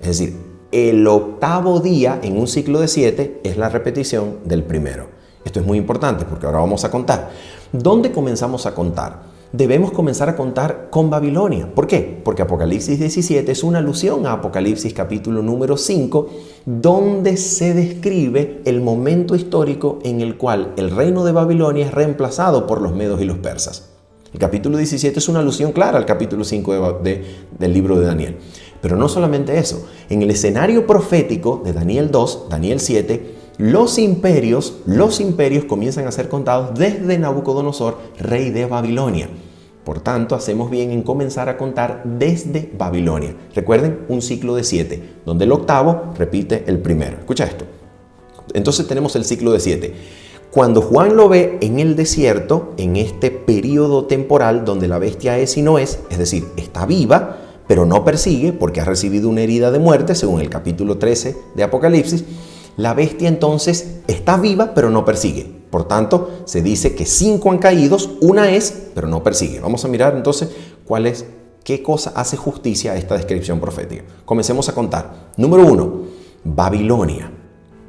Es decir, el octavo día en un ciclo de 7 es la repetición del primero. Esto es muy importante porque ahora vamos a contar. ¿Dónde comenzamos a contar? Debemos comenzar a contar con Babilonia. ¿Por qué? Porque Apocalipsis 17 es una alusión a Apocalipsis capítulo número 5, donde se describe el momento histórico en el cual el reino de Babilonia es reemplazado por los medos y los persas. El capítulo 17 es una alusión clara al capítulo 5 del libro de Daniel. Pero no solamente eso. En el escenario profético de Daniel 2, Daniel 7, los imperios comienzan a ser contados desde Nabucodonosor, rey de Babilonia. Por tanto, hacemos bien en comenzar a contar desde Babilonia. Recuerden, un ciclo de 7, donde el octavo repite el primero. Escucha esto. Entonces tenemos el ciclo de 7. Cuando Juan lo ve en el desierto, en este periodo temporal donde la bestia es y no es decir, está viva, pero no persigue porque ha recibido una herida de muerte, según el capítulo 13 de Apocalipsis, la bestia entonces está viva, pero no persigue. Por tanto, se dice que 5 han caído, una es, pero no persigue. Vamos a mirar entonces qué cosa hace justicia a esta descripción profética. Comencemos a contar. Número 1, Babilonia.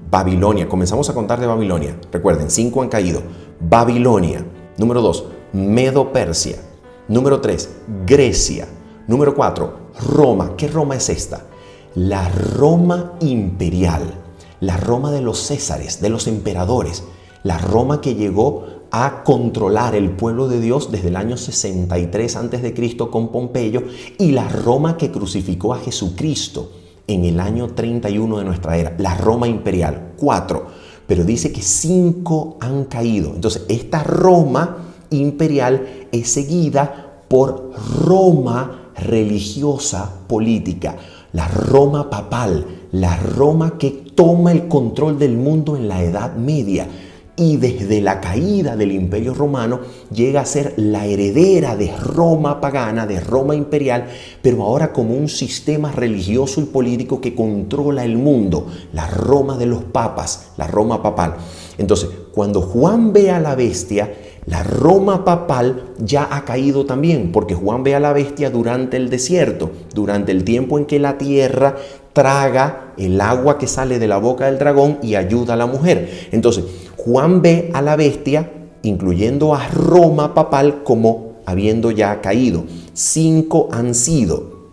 Babilonia, comenzamos a contar de Babilonia. Recuerden, 5 han caído. Babilonia. Número 2, Medo-Persia. Número 3, Grecia. Número 4, Roma. ¿Qué Roma es esta? La Roma imperial. La Roma de los Césares, de los emperadores. La Roma que llegó a controlar el pueblo de Dios desde el año 63 a.C. con Pompeyo, y la Roma que crucificó a Jesucristo en el año 31 de nuestra era, la Roma imperial. 4, pero dice que 5 han caído. Entonces, esta Roma imperial es seguida por Roma religiosa política, la Roma papal, la Roma que toma el control del mundo en la Edad Media. Y desde la caída del Imperio Romano llega a ser la heredera de Roma pagana, de Roma imperial, pero ahora como un sistema religioso y político que controla el mundo, la Roma de los papas, la Roma papal. Entonces, cuando Juan ve a la bestia, la Roma papal ya ha caído también, porque Juan ve a la bestia durante el desierto, durante el tiempo en que la tierra traga el agua que sale de la boca del dragón y ayuda a la mujer. Entonces, Juan ve a la bestia, incluyendo a Roma papal, como habiendo ya caído. 5 han sido.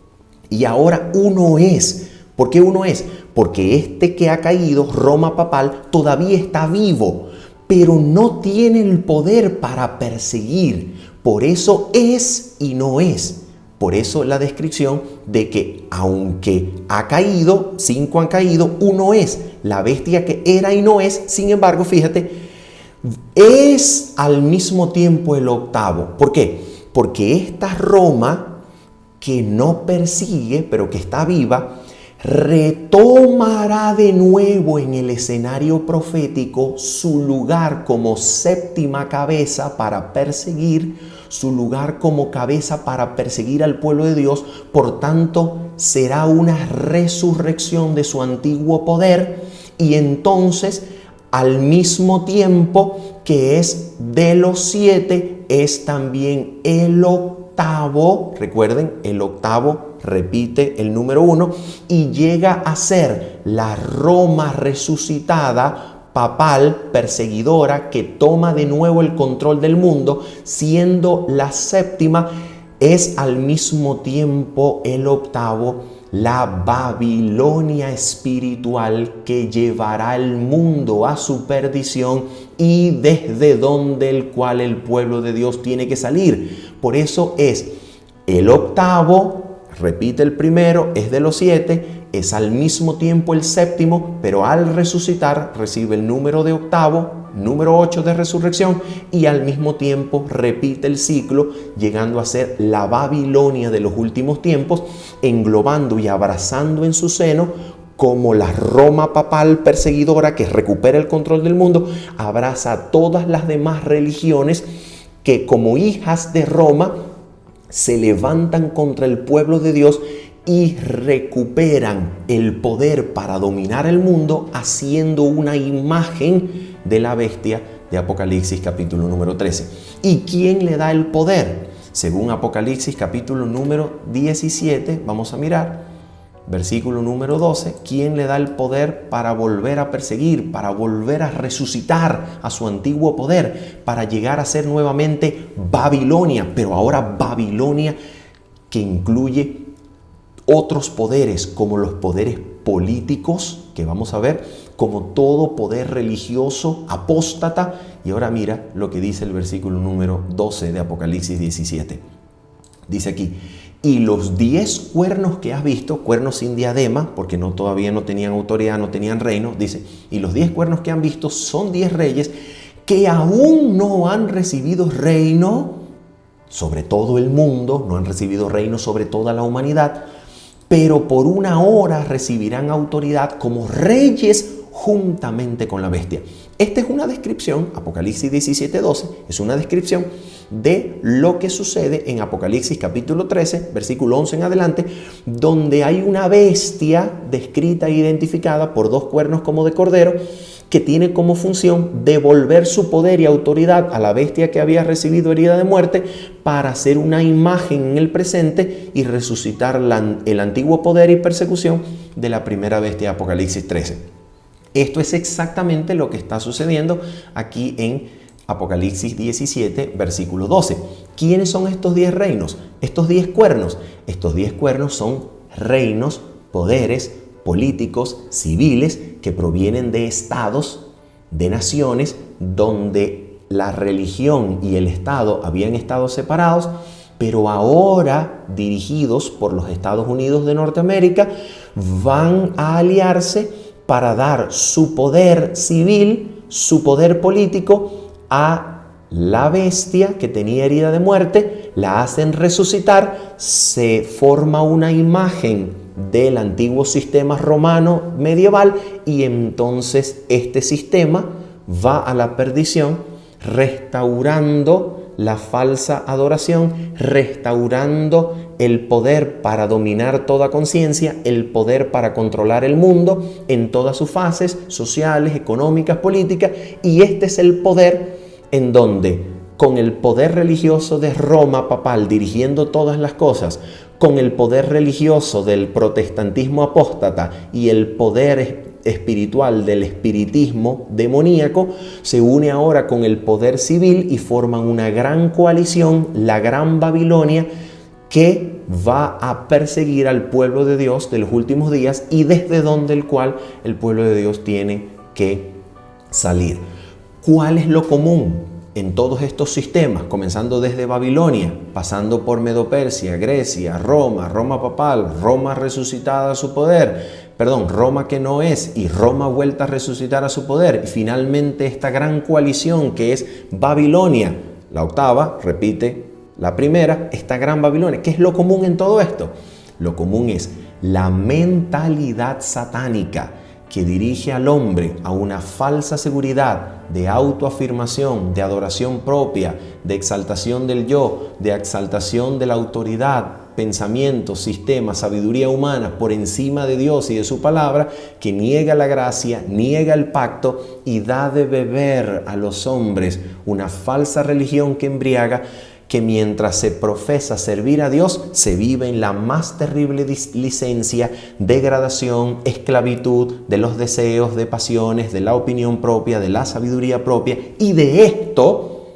Y ahora uno es. ¿Por qué uno es? Porque este que ha caído, Roma papal, todavía está vivo, pero no tiene el poder para perseguir. Por eso es y no es. Por eso la descripción de que aunque ha caído, 5 han caído, uno es. La bestia que era y no es. Sin embargo, fíjate, es al mismo tiempo el octavo. ¿Por qué? Porque esta Roma, que no persigue, pero que está viva, retomará de nuevo en el escenario profético su lugar como séptima cabeza para perseguir, su lugar como cabeza para perseguir al pueblo de Dios. Por tanto, será una resurrección de su antiguo poder, y entonces, al mismo tiempo que es de los 7, es también el octavo. Recuerden, el octavo repite el número 1 y llega a ser la Roma resucitada, papal, perseguidora, que toma de nuevo el control del mundo, siendo la séptima. Es al mismo tiempo el octavo, la Babilonia espiritual, que llevará el mundo a su perdición y desde donde el cual el pueblo de Dios tiene que salir. Por eso es el octavo, repite el primero, es de los 7, es al mismo tiempo el séptimo, pero al resucitar recibe el número de octavo, número 8 de resurrección, y al mismo tiempo repite el ciclo, llegando a ser la Babilonia de los últimos tiempos, englobando y abrazando en su seno, como la Roma papal perseguidora que recupera el control del mundo, abraza a todas las demás religiones que, como hijas de Roma, se levantan contra el pueblo de Dios y recuperan el poder para dominar el mundo, haciendo una imagen de la bestia de Apocalipsis capítulo número 13. ¿Y quién le da el poder? Según Apocalipsis capítulo número 17, vamos a mirar, versículo número 12, ¿quién le da el poder para volver a perseguir, para volver a resucitar a su antiguo poder, para llegar a ser nuevamente Babilonia, pero ahora Babilonia que incluye otros poderes, como los poderes políticos, que vamos a ver, como todo poder religioso apóstata? Y ahora mira lo que dice el versículo número 12 de Apocalipsis 17. Dice aquí: y los 10 cuernos que has visto, cuernos sin diadema, porque todavía no tenían autoridad, no tenían reino, dice, y los 10 cuernos que han visto son 10 reyes que aún no han recibido reino sobre todo el mundo, no han recibido reino sobre toda la humanidad, pero por una hora recibirán autoridad como reyes juntamente con la bestia. Esta es una descripción, Apocalipsis 17:12, es una descripción de lo que sucede en Apocalipsis capítulo 13, versículo 11 en adelante, donde hay una bestia descrita e identificada por 2 cuernos como de cordero, que tiene como función devolver su poder y autoridad a la bestia que había recibido herida de muerte, para hacer una imagen en el presente y resucitar el antiguo poder y persecución de la primera bestia de Apocalipsis 13. Esto es exactamente lo que está sucediendo aquí en Apocalipsis 17, versículo 12. ¿Quiénes son estos 10 reinos? Estos 10 cuernos. Estos 10 cuernos son reinos, poderes políticos, civiles, que provienen de estados, de naciones, donde la religión y el Estado habían estado separados, pero ahora, dirigidos por los Estados Unidos de Norteamérica, van a aliarse para dar su poder civil, su poder político a la bestia que tenía herida de muerte, la hacen resucitar, se forma una imagen del antiguo sistema romano medieval, y entonces este sistema va a la perdición, restaurando la falsa adoración, restaurando el poder para dominar toda conciencia, el poder para controlar el mundo en todas sus fases sociales, económicas, políticas. Y este es el poder en donde, con el poder religioso de Roma papal dirigiendo todas las cosas, con el poder religioso del protestantismo apóstata y el poder espiritual del espiritismo demoníaco, se une ahora con el poder civil y forman una gran coalición, la Gran Babilonia, que va a perseguir al pueblo de Dios de los últimos días, y desde donde el cual el pueblo de Dios tiene que salir. ¿Cuál es lo común en todos estos sistemas, comenzando desde Babilonia, pasando por Medo-Persia, Grecia, Roma, Roma papal, Roma resucitada a su poder, Roma que no es, y Roma vuelta a resucitar a su poder. Y finalmente esta gran coalición que es Babilonia, la octava, repite la primera, esta gran Babilonia. ¿Qué es lo común en todo esto? Lo común es la mentalidad satánica que dirige al hombre a una falsa seguridad de autoafirmación, de adoración propia, de exaltación del yo, de exaltación de la autoridad, pensamientos, sistemas, sabiduría humana por encima de Dios y de su palabra, que niega la gracia, niega el pacto y da de beber a los hombres una falsa religión que embriaga, que mientras se profesa servir a Dios, se vive en la más terrible licencia, degradación, esclavitud de los deseos, de pasiones, de la opinión propia, de la sabiduría propia. Y de esto,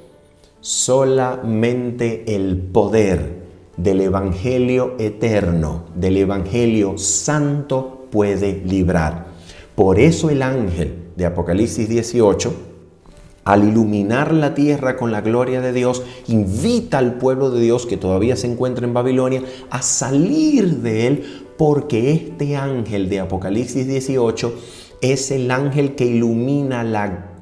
solamente el poder del Evangelio eterno, del Evangelio santo puede librar. Por eso el ángel de Apocalipsis 18, al iluminar la tierra con la gloria de Dios, invita al pueblo de Dios que todavía se encuentra en Babilonia a salir de él, porque este ángel de Apocalipsis 18 es el ángel que ilumina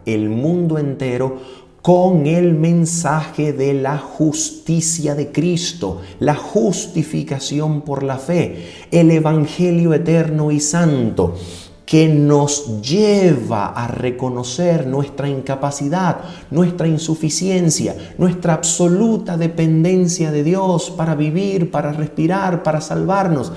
el mundo entero con el mensaje de la justicia de Cristo, la justificación por la fe, el Evangelio eterno y santo, que nos lleva a reconocer nuestra incapacidad, nuestra insuficiencia, nuestra absoluta dependencia de Dios para vivir, para respirar, para salvarnos.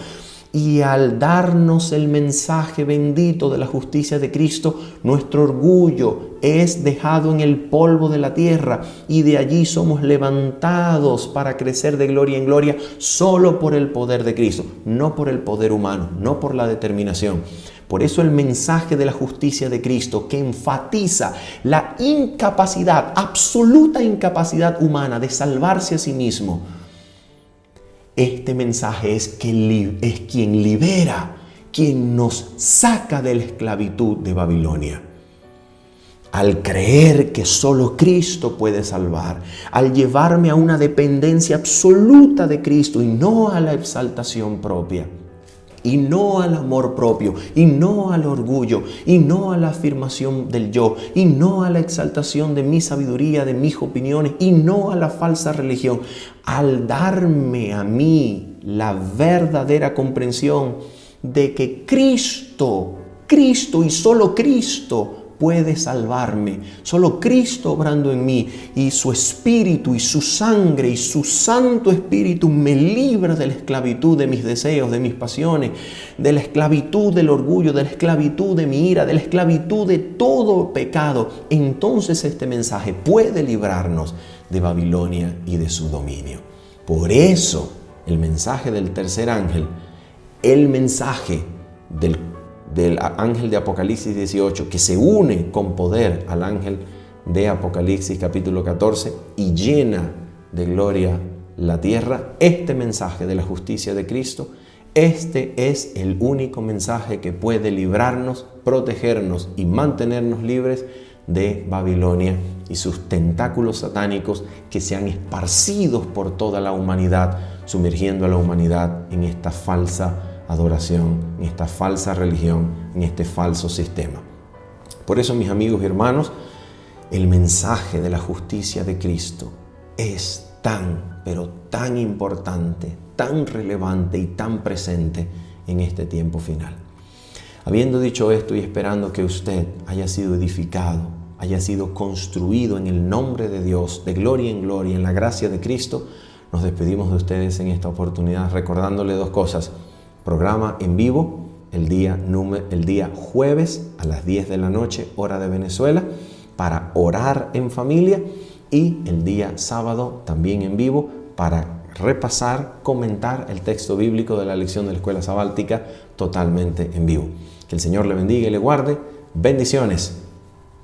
Y al darnos el mensaje bendito de la justicia de Cristo, nuestro orgullo es dejado en el polvo de la tierra y de allí somos levantados para crecer de gloria en gloria solo por el poder de Cristo, no por el poder humano, no por la determinación. Por eso el mensaje de la justicia de Cristo, que enfatiza la incapacidad, absoluta incapacidad humana de salvarse a sí mismo, este mensaje es quien libera, quien nos saca de la esclavitud de Babilonia. Al creer que solo Cristo puede salvar, al llevarme a una dependencia absoluta de Cristo y no a la exaltación propia, y no al amor propio, y no al orgullo, y no a la afirmación del yo, y no a la exaltación de mi sabiduría, de mis opiniones, y no a la falsa religión. Al darme a mí la verdadera comprensión de que Cristo y solo Cristo puede salvarme. Solo Cristo obrando en mí y su Espíritu y su sangre y su Santo Espíritu me libra de la esclavitud de mis deseos, de mis pasiones, de la esclavitud del orgullo, de la esclavitud de mi ira, de la esclavitud de todo pecado. Entonces este mensaje puede librarnos de Babilonia y de su dominio. Por eso el mensaje del tercer ángel, el mensaje del ángel de Apocalipsis 18, que se une con poder al ángel de Apocalipsis capítulo 14 y llena de gloria la tierra, este mensaje de la justicia de Cristo, este es el único mensaje que puede librarnos, protegernos y mantenernos libres de Babilonia y sus tentáculos satánicos que se han esparcido por toda la humanidad, sumergiendo a la humanidad en esta falsa adoración, en esta falsa religión, en este falso sistema. Por eso, mis amigos y hermanos, el mensaje de la justicia de Cristo es tan, pero tan importante, tan relevante y tan presente en este tiempo final. Habiendo dicho esto y esperando que usted haya sido edificado, haya sido construido en el nombre de Dios, de gloria en gloria, en la gracia de Cristo, nos despedimos de ustedes en esta oportunidad recordándole dos cosas. Programa en vivo el día jueves a las 10 de la noche, hora de Venezuela, para orar en familia, y el día sábado también en vivo para repasar, comentar el texto bíblico de la lección de la Escuela Sabática totalmente en vivo. Que el Señor le bendiga y le guarde. Bendiciones.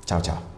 Chao, chao.